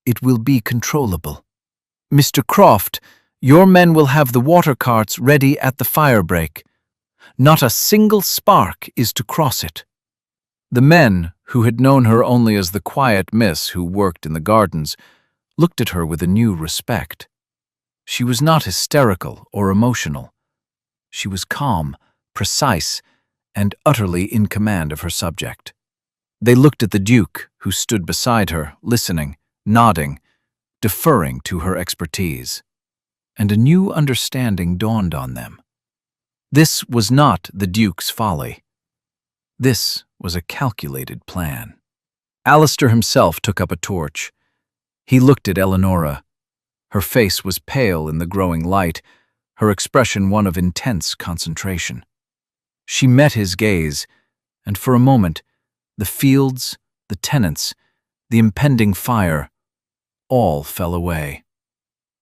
It will be controllable. Mr. Croft, your men will have the water carts ready at the fire break. Not a single spark is to cross it." The men, who had known her only as the quiet miss who worked in the gardens, looked at her with a new respect. She was not hysterical or emotional. She was calm, precise, and utterly in command of her subject. They looked at the Duke, who stood beside her, listening, nodding, deferring to her expertise. And a new understanding dawned on them. This was not the Duke's folly. This was a calculated plan. Alistair himself took up a torch. He looked at Eleonora. Her face was pale in the growing light, her expression one of intense concentration. She met his gaze, and for a moment, the fields, the tenants, the impending fire, all fell away.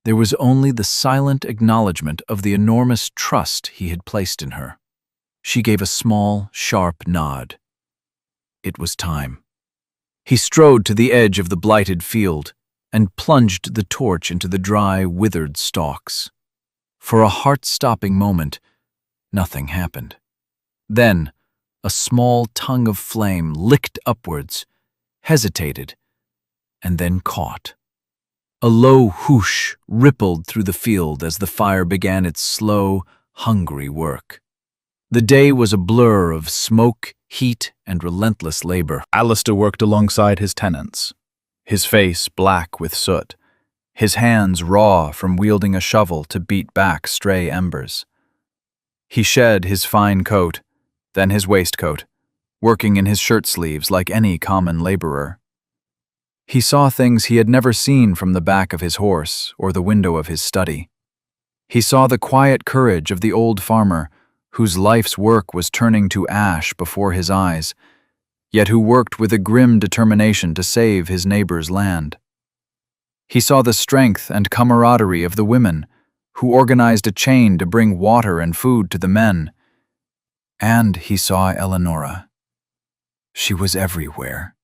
There was only the silent acknowledgement of the enormous trust he had placed in her. She gave a small, sharp nod. It was time. He strode to the edge of the blighted field and plunged the torch into the dry, withered stalks. For a heart-stopping moment, nothing happened. Then, a small tongue of flame licked upwards, hesitated, and then caught. A low whoosh rippled through the field as the fire began its slow, hungry work. The day was a blur of smoke, heat, and relentless labor. Alistair worked alongside his tenants, his face black with soot, his hands raw from wielding a shovel to beat back stray embers. He shed his fine coat, then his waistcoat, working in his shirt sleeves like any common laborer. He saw things he had never seen from the back of his horse or the window of his study. He saw the quiet courage of the old farmer, whose life's work was turning to ash before his eyes, yet who worked with a grim determination to save his neighbor's land. He saw the strength and camaraderie of the women, who organized a chain to bring water and food to the men. And he saw Eleonora. She was everywhere.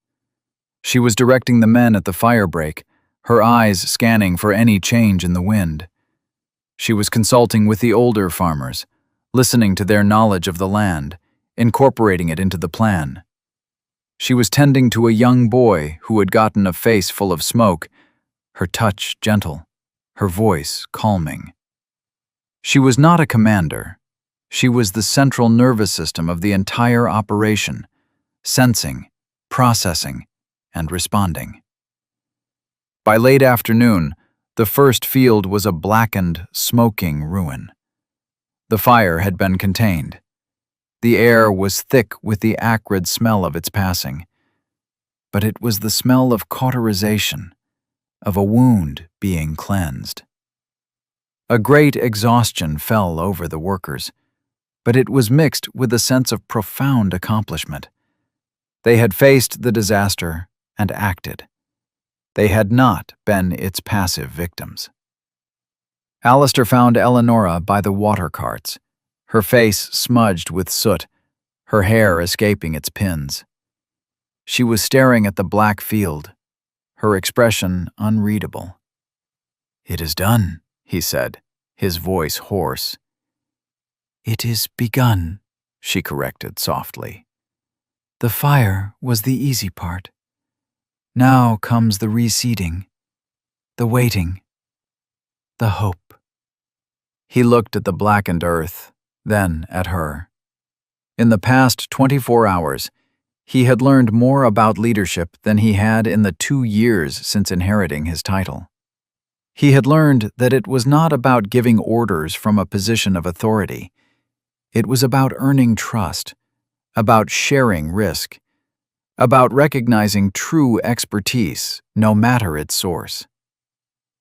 She was directing the men at the fire break, her eyes scanning for any change in the wind. She was consulting with the older farmers, listening to their knowledge of the land, incorporating it into the plan. She was tending to a young boy who had gotten a face full of smoke, her touch gentle, her voice calming. She was not a commander. She was the central nervous system of the entire operation, sensing, processing, and responding. By late afternoon, the first field was a blackened, smoking ruin. The fire had been contained. The air was thick with the acrid smell of its passing, but it was the smell of cauterization, of a wound being cleansed. A great exhaustion fell over the workers, but it was mixed with a sense of profound accomplishment. They had faced the disaster and acted. They had not been its passive victims. Alistair found Eleonora by the water carts, her face smudged with soot, her hair escaping its pins. She was staring at the black field, her expression unreadable. "It is done," he said, his voice hoarse. "It is begun," she corrected softly. "The fire was the easy part. Now comes the reseeding, the waiting, the hope." He looked at the blackened earth, then at her. In the past 24 hours, he had learned more about leadership than he had in the 2 years since inheriting his title. He had learned that it was not about giving orders from a position of authority. It was about earning trust, about sharing risk, about recognizing true expertise, no matter its source.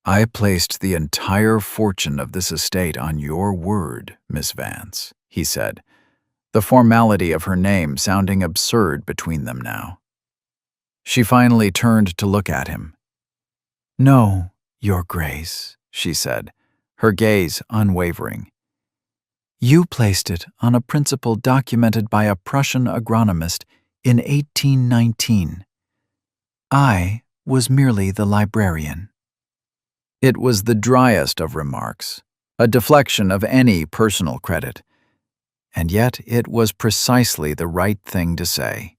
"I placed the entire fortune of this estate on your word, Miss Vance," he said, the formality of her name sounding absurd between them now. She finally turned to look at him. "No, Your Grace," she said, her gaze unwavering. "You placed it on a principle documented by a Prussian agronomist in 1819. I was merely the librarian." It was the driest of remarks, a deflection of any personal credit, and yet it was precisely the right thing to say.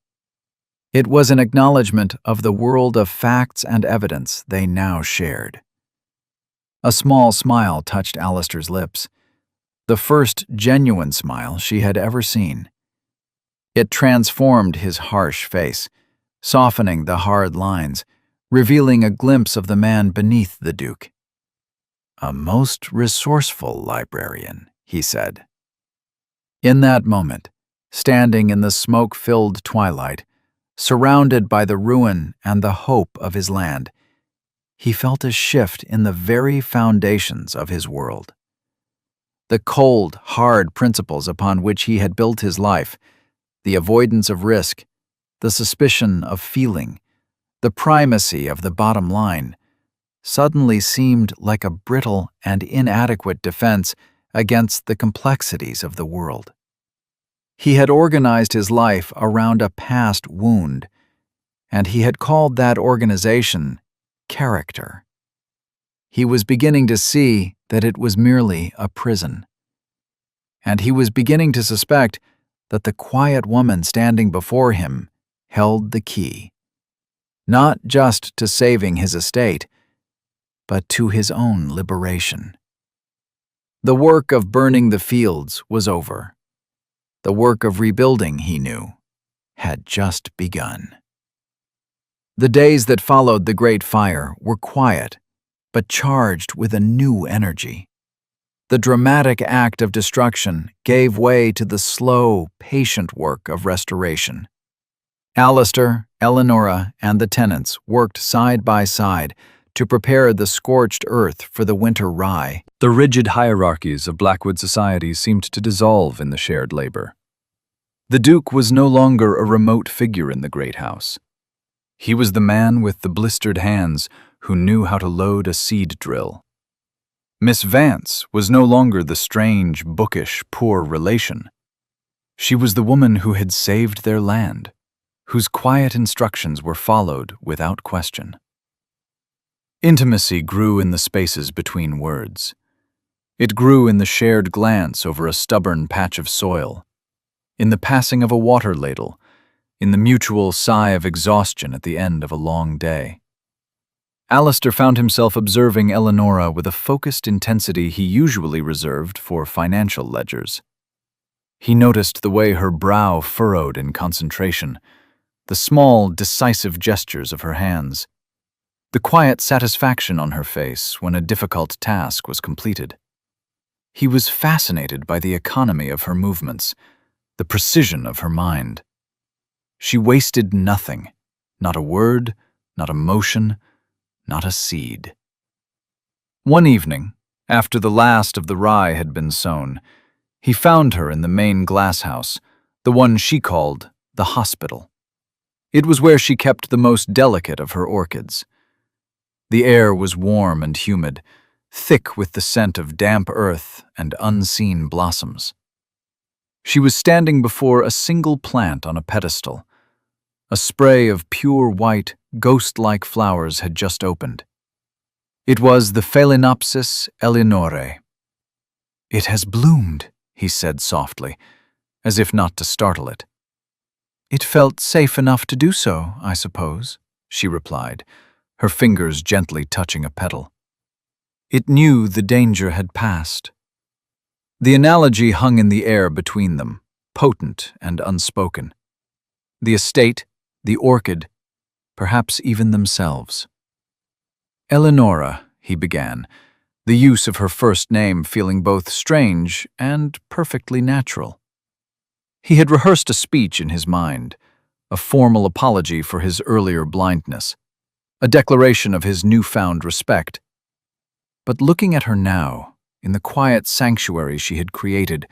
It was an acknowledgement of the world of facts and evidence they now shared. A small smile touched Alistair's lips, the first genuine smile she had ever seen. It transformed his harsh face, softening the hard lines, revealing a glimpse of the man beneath the Duke. "A most resourceful librarian," he said. In that moment, standing in the smoke-filled twilight, surrounded by the ruin and the hope of his land, he felt a shift in the very foundations of his world. The cold, hard principles upon which he had built his life, the avoidance of risk, the suspicion of feeling, the primacy of the bottom line, suddenly seemed like a brittle and inadequate defense against the complexities of the world. He had organized his life around a past wound, and he had called that organization character. He was beginning to see that it was merely a prison. And he was beginning to suspect that the quiet woman standing before him held the key, not just to saving his estate, but to his own liberation. The work of burning the fields was over. The work of rebuilding, he knew, had just begun. The days that followed the Great Fire were quiet, but charged with a new energy. The dramatic act of destruction gave way to the slow, patient work of restoration. Alistair, Eleonora, and the tenants worked side by side to prepare the scorched earth for the winter rye.
The rigid hierarchies of Blackwood society seemed to dissolve in the shared labor. The Duke was no longer a remote figure in the great house. He was the man with the blistered hands who knew how to load a seed drill. Miss Vance was no longer the strange, bookish, poor relation. She was the woman who had saved their land, whose quiet instructions were followed without question. Intimacy grew in the spaces between words. It grew in the shared glance over a stubborn patch of soil, in the passing of a water ladle, in the mutual sigh of exhaustion at the end of a long day. Alistair found himself observing Eleonora with a focused intensity he usually reserved for financial ledgers. He noticed the way her brow furrowed in concentration, the small, decisive gestures of her hands, the quiet satisfaction on her face when a difficult task was completed. He was fascinated by the economy of her movements, the precision of her mind. She wasted nothing, not a word, not a motion, not a seed. One evening, after the last of the rye had been sown, he found her in the main glasshouse, the one she called the hospital. It was where she kept the most delicate of her orchids. The air was warm and humid, thick with the scent of damp earth and unseen blossoms. She was standing before a single plant on a pedestal. A spray of pure white, ghost-like flowers had just opened. It was the Phalaenopsis Eleonorae. "It has bloomed," he said softly, as if not to startle it. "It felt safe enough to do so, I suppose," she replied, her fingers gently touching a petal. It knew the danger had passed. The analogy hung in the air between them, potent and unspoken. The estate, the orchid, perhaps even themselves. "Eleonora," he began, the use of her first name feeling both strange and perfectly natural. He had rehearsed a speech in his mind, a formal apology for his earlier blindness, a declaration of his newfound respect. But looking at her now, in the quiet sanctuary she had created,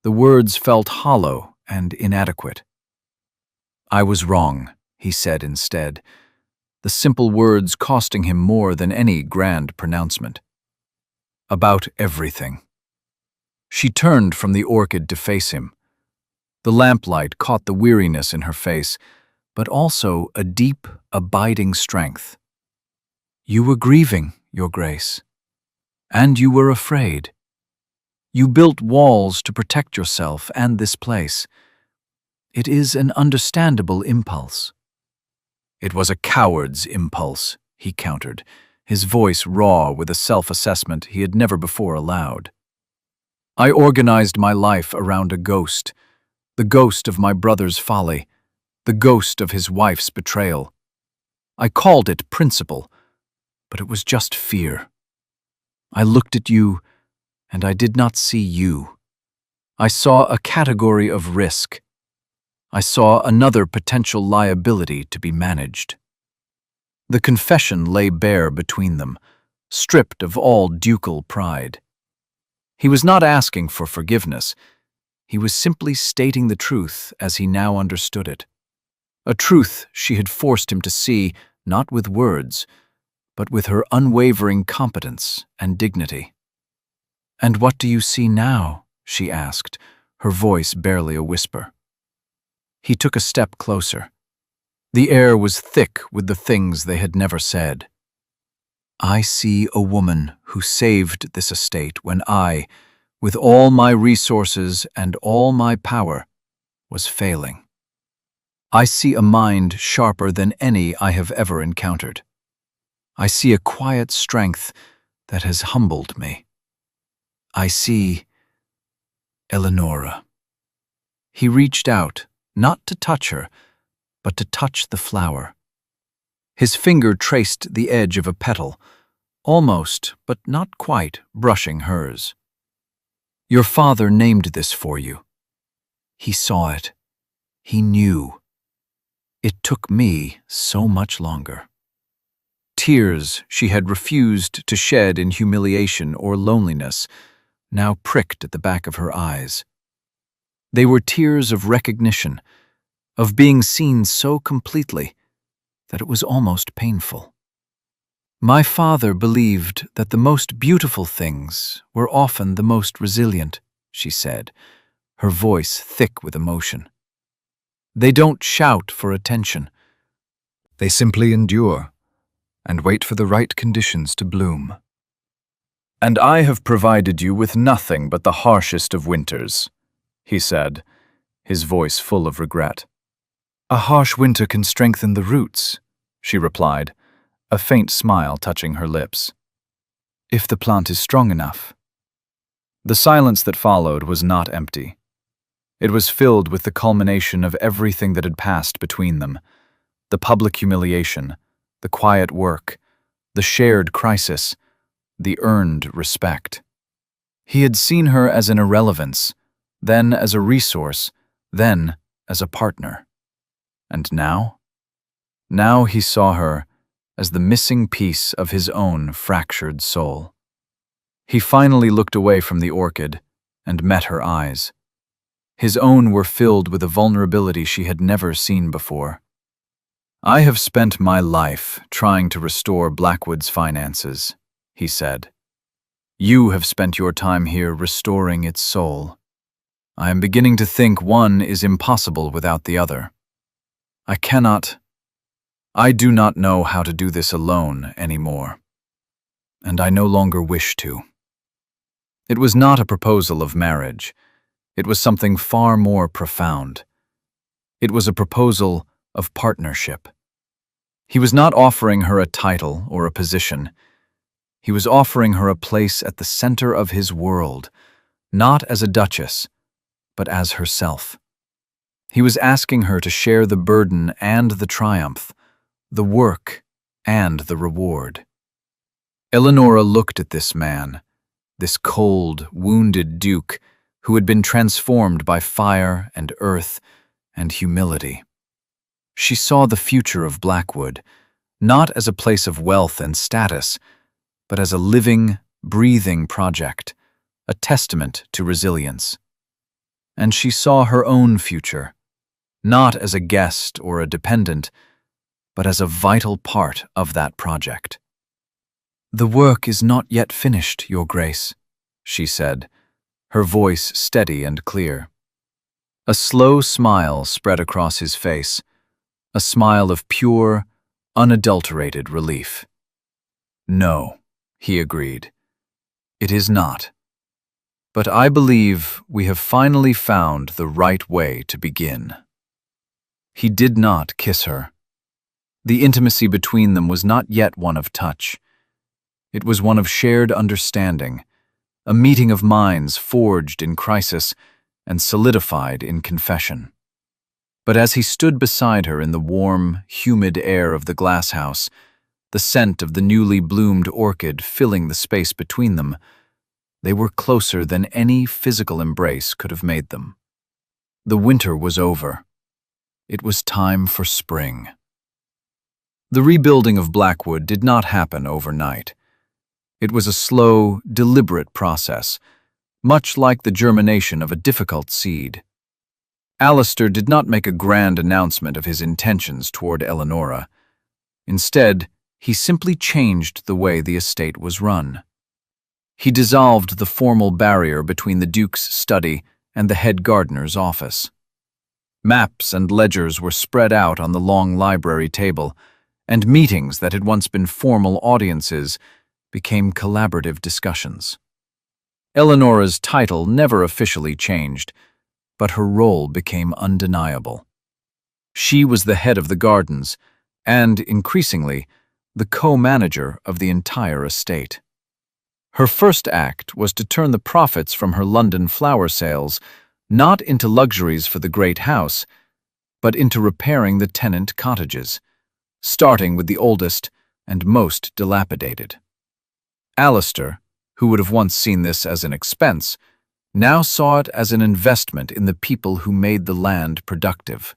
the words felt hollow and inadequate. "I was wrong," he said instead, the simple words costing him more than any grand pronouncement. "About everything." She turned from the orchid to face him. The lamplight caught the weariness in her face, but also a deep, abiding strength. "You were grieving, Your Grace. And you were afraid. You built walls to protect yourself and this place. It is an understandable impulse." "It was a coward's impulse," he countered, his voice raw with a self-assessment he had never before allowed. "I organized my life around a ghost, the ghost of my brother's folly, the ghost of his wife's betrayal. I called it principle, but it was just fear. I looked at you, and I did not see you. I saw a category of risk. I saw another potential liability to be managed." The confession lay bare between them, stripped of all ducal pride. He was not asking for forgiveness. He was simply stating the truth as he now understood it. A truth she had forced him to see, not with words, but with her unwavering competence and dignity. "And what do you see now?" she asked, her voice barely a whisper. He took a step closer. The air was thick with the things they had never said. "I see a woman who saved this estate when I, with all my resources and all my power, was failing. I see a mind sharper than any I have ever encountered.
I see a quiet strength that has humbled me. I see Eleonora." He reached out, not to touch her, but to touch the flower. His finger traced the edge of a petal, almost, but not quite, brushing hers. "Your father named this for you. He saw it. He knew. It took me so much longer." Tears she had refused to shed in humiliation or loneliness now pricked at the back of her eyes. They were tears of recognition, of being seen so completely that it was almost painful. "My father believed that the most beautiful things were often the most resilient," she said, her voice thick with emotion. "They don't shout for attention. They simply endure and wait for the right conditions to bloom." "And I have provided you with nothing but the harshest of winters," he said, his voice full of regret. "A harsh winter can strengthen the roots," she replied, a faint smile touching her lips. "If the plant is strong enough." The silence that followed was not empty. It was filled with the culmination of everything that had passed between them: the public humiliation, the quiet work, the shared crisis, the earned respect. He had seen her as an irrelevance, then as a resource, then as a partner. And now? Now he saw her as the missing piece of his own fractured soul. He finally looked away from the orchid and met her eyes. His own were filled with a vulnerability she had never seen before. "I have spent my life trying to restore Blackwood's finances," he said. "You have spent your time here restoring its soul. I am beginning to think one is impossible without the other. I do not know how to do this alone anymore, and I no longer wish to." It was not a proposal of marriage. It was something far more profound. It was a proposal of partnership. He was not offering her a title or a position. He was offering her a place at the center of his world, not as a duchess, but as herself. He was asking her to share the burden and the triumph, the work and the reward. Eleonora looked at this man, this cold, wounded duke who had been transformed by fire and earth and humility. She saw the future of Blackwood, not as a place of wealth and status, but as a living, breathing project, a testament to resilience. And she saw her own future, not as a guest or a dependent, but as a vital part of that project. "The work is not yet finished, Your Grace," she said, her voice steady and clear. A slow smile spread across his face, a smile of pure, unadulterated relief. "No," he agreed, "it is not. But I believe we have finally found the right way to begin." He did not kiss her. The intimacy between them was not yet one of touch. It was one of shared understanding, a meeting of minds forged in crisis and solidified in confession. But as he stood beside her in the warm, humid air of the glasshouse, the scent of the newly bloomed orchid filling the space between them, they were closer than any physical embrace could have made them. The winter was over. It was time for spring. The rebuilding of Blackwood did not happen overnight. It was a slow, deliberate process, much like the germination of a difficult seed. Alistair did not make a grand announcement of his intentions toward Eleonora. Instead, he simply changed the way the estate was run. He dissolved the formal barrier between the Duke's study and the head gardener's office. Maps and ledgers were spread out on the long library table, and meetings that had once been formal audiences became collaborative discussions. Eleonora's title never officially changed, but her role became undeniable. She was the head of the gardens, and, increasingly,
the co-manager of the entire estate. Her first act was to turn the profits from her London flower sales not into luxuries for the great house, but into repairing the tenant cottages, starting with the oldest and most dilapidated. Alistair, who would have once seen this as an expense, now saw it as an investment in the people who made the land productive.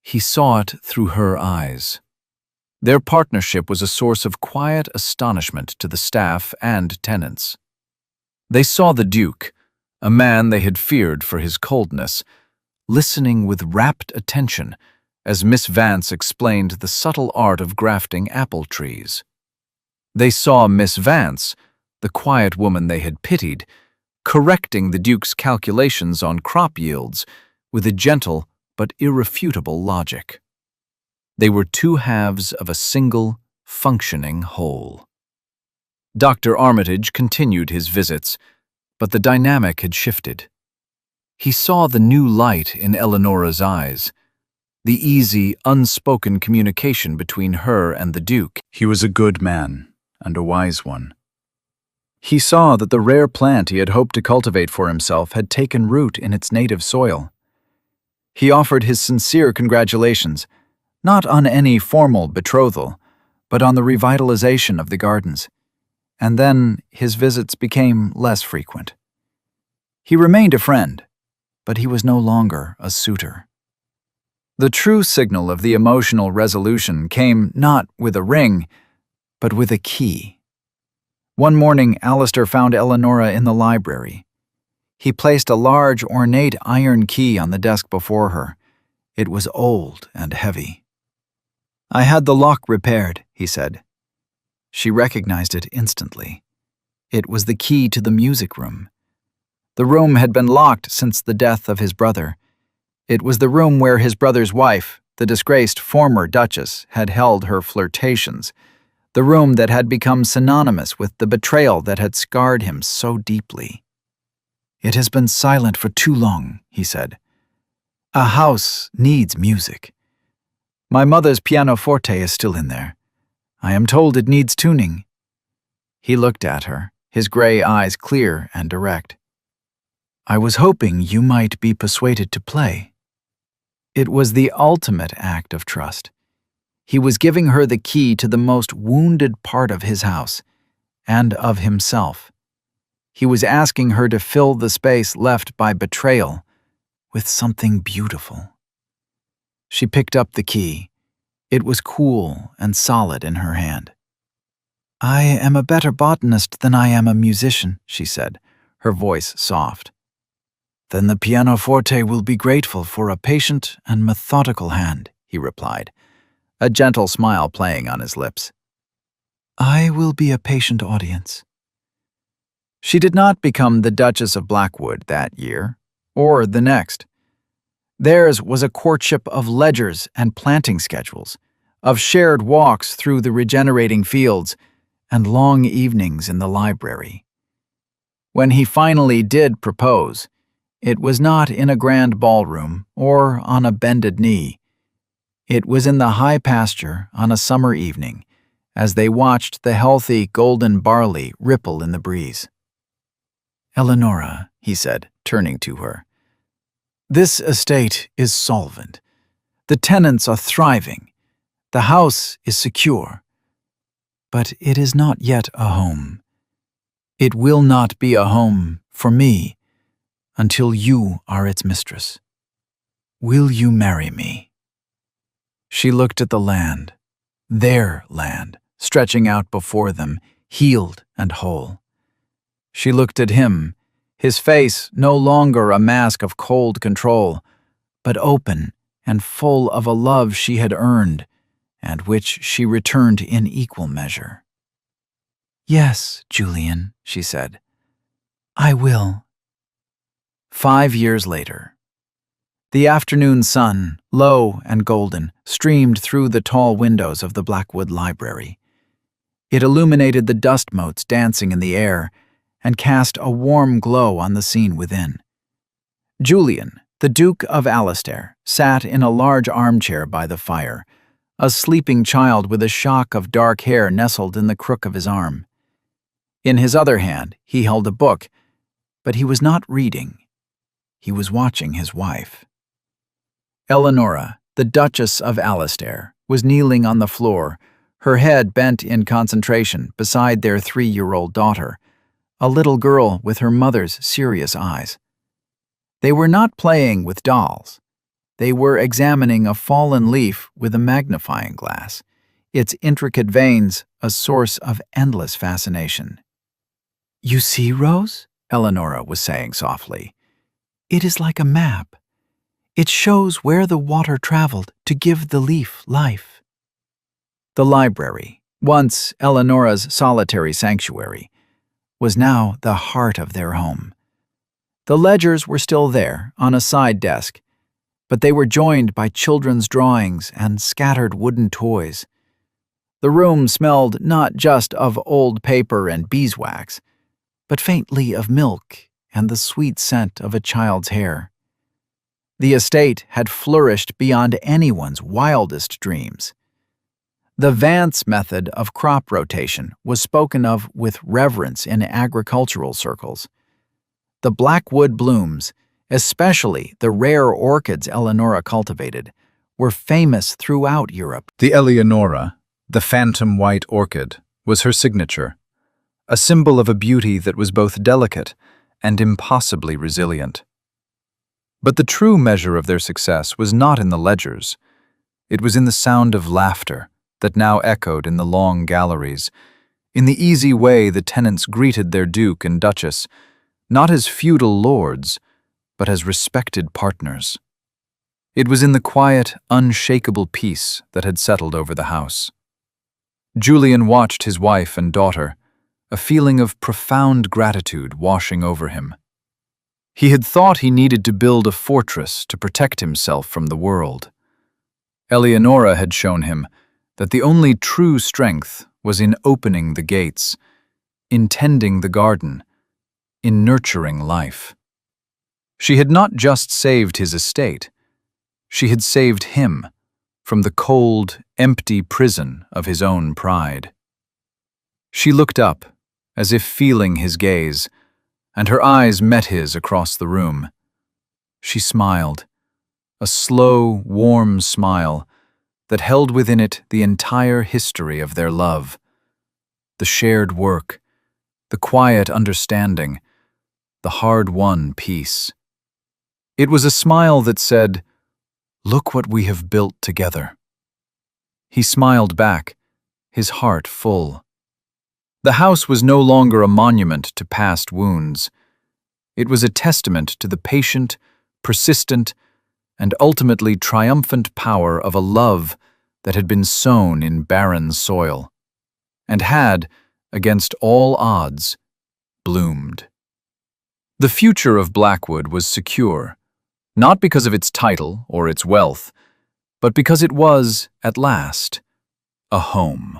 He saw it through her eyes. Their partnership was a source of quiet astonishment to the staff and tenants. They saw the Duke, a man they had feared for his coldness, listening with rapt attention as Miss Vance explained the subtle art of grafting apple trees. They saw Miss Vance, the quiet woman they had pitied, correcting the Duke's calculations on crop yields with a gentle but irrefutable logic. They were two halves of a single, functioning whole. Dr. Armitage continued his visits, but the dynamic had shifted. He saw the new light in Eleonora's eyes, the easy, unspoken communication between her and the Duke.
He was a good man, and a wise one. He saw that the rare plant he had hoped to cultivate for himself had taken root in its native soil. He offered his sincere congratulations, not on any formal betrothal, but on the revitalization of the gardens, and then his visits became less frequent. He remained a friend, but he was no longer a suitor. The true signal of the emotional resolution came not with a ring, but with a key. One morning, Alistair found Eleonora in the library. He placed a large, ornate iron key on the desk before her. It was old and heavy. "I had the lock repaired," he said. She recognized it instantly. It was the key to the music room. The room had been locked since the death of his brother. It was the room where his brother's wife, the disgraced former Duchess, had held her flirtations, the room that had become synonymous with the betrayal that had scarred him so deeply. "It has been silent for too long," he said. "A house needs music. My mother's pianoforte is still in there. I am told it needs tuning." He looked at her, his gray eyes clear and direct. "I was hoping you might be persuaded to play." It was the ultimate act of trust. He was giving her the key to the most wounded part of his house, and of himself. He was asking her to fill the space left by betrayal with something beautiful. She picked up the key. It was cool and solid in her hand. "I am a better botanist than I am a musician," she said, her voice soft. "Then the pianoforte will be grateful for a patient and methodical hand," he replied, a gentle smile playing on his lips. "I will be a patient audience." She did not become the Duchess of Blackwood that year, or the next. Theirs was a courtship of ledgers and planting schedules, of shared walks through the regenerating fields, and long evenings in the library. When he finally did propose, it was not in a grand ballroom or on a bended knee. It was in the high pasture on a summer evening, as they watched the healthy golden barley ripple in the breeze. "Eleonora," he said, turning to her, "this estate is solvent. The tenants are thriving. The house is secure. But it is not yet a home. It will not be a home for me until you are its mistress. Will you marry me?" She looked at the land, their land, stretching out before them, healed and whole. She looked at him, his face no longer a mask of cold control, but open and full of a love she had earned, and which she returned in equal measure. "Yes, Julian," she said, "I will." 5 years later. The afternoon sun, low and golden, streamed through the tall windows of the Blackwood Library. It illuminated the dust motes dancing in the air and cast a warm glow on the scene within. Julian, the Duke of Alistair, sat in a large armchair by the fire, a sleeping child with a shock of dark hair nestled in the crook of his arm. In his other hand, he held a book, but he was not reading. He was watching his wife. Eleonora, the Duchess of Alastair, was kneeling on the floor, her head bent in concentration beside their 3-year-old daughter, a little girl with her mother's serious eyes. They were not playing with dolls. They were examining a fallen leaf with a magnifying glass, its intricate veins a source of endless fascination. "You see, Rose?" Eleonora was saying softly. "It is like a map. It shows where the water traveled to give the leaf life." The library, once Eleonora's solitary sanctuary, was now the heart of their home. The ledgers were still there, on a side desk, but they were joined by children's drawings and scattered wooden toys. The room smelled not just of old paper and beeswax, but faintly of milk and the sweet scent of a child's hair. The estate had flourished beyond anyone's wildest dreams. The Vance method of crop rotation was spoken of with reverence in agricultural circles. The blackwood blooms, especially the rare orchids Eleonora cultivated, were famous throughout Europe.
The Eleonora, the phantom white orchid, was her signature, a symbol of a beauty that was both delicate and impossibly resilient. But the true measure of their success was not in the ledgers. It was in the sound of laughter that now echoed in the long galleries, in the easy way the tenants greeted their duke and duchess, not as feudal lords, but as respected partners. It was in the quiet, unshakable peace that had settled over the house. Julian watched his wife and daughter, a feeling of profound gratitude washing over him. He had thought he needed to build a fortress to protect himself from the world. Eleonora had shown him that the only true strength was in opening the gates, in tending the garden, in nurturing life. She had not just saved his estate, she had saved him from the cold, empty prison of his own pride. She looked up, as if feeling his gaze, and her eyes met his across the room. She smiled, a slow, warm smile that held within it the entire history of their love, the shared work, the quiet understanding, the hard-won peace. It was a smile that said, "Look what we have built together." He smiled back, his heart full. The house was no longer a monument to past wounds. It was a testament to the patient, persistent, and ultimately triumphant power of a love that had been sown in barren soil, and had, against all odds, bloomed. The future of Blackwood was secure, not because of its title or its wealth, but because it was, at last, a home.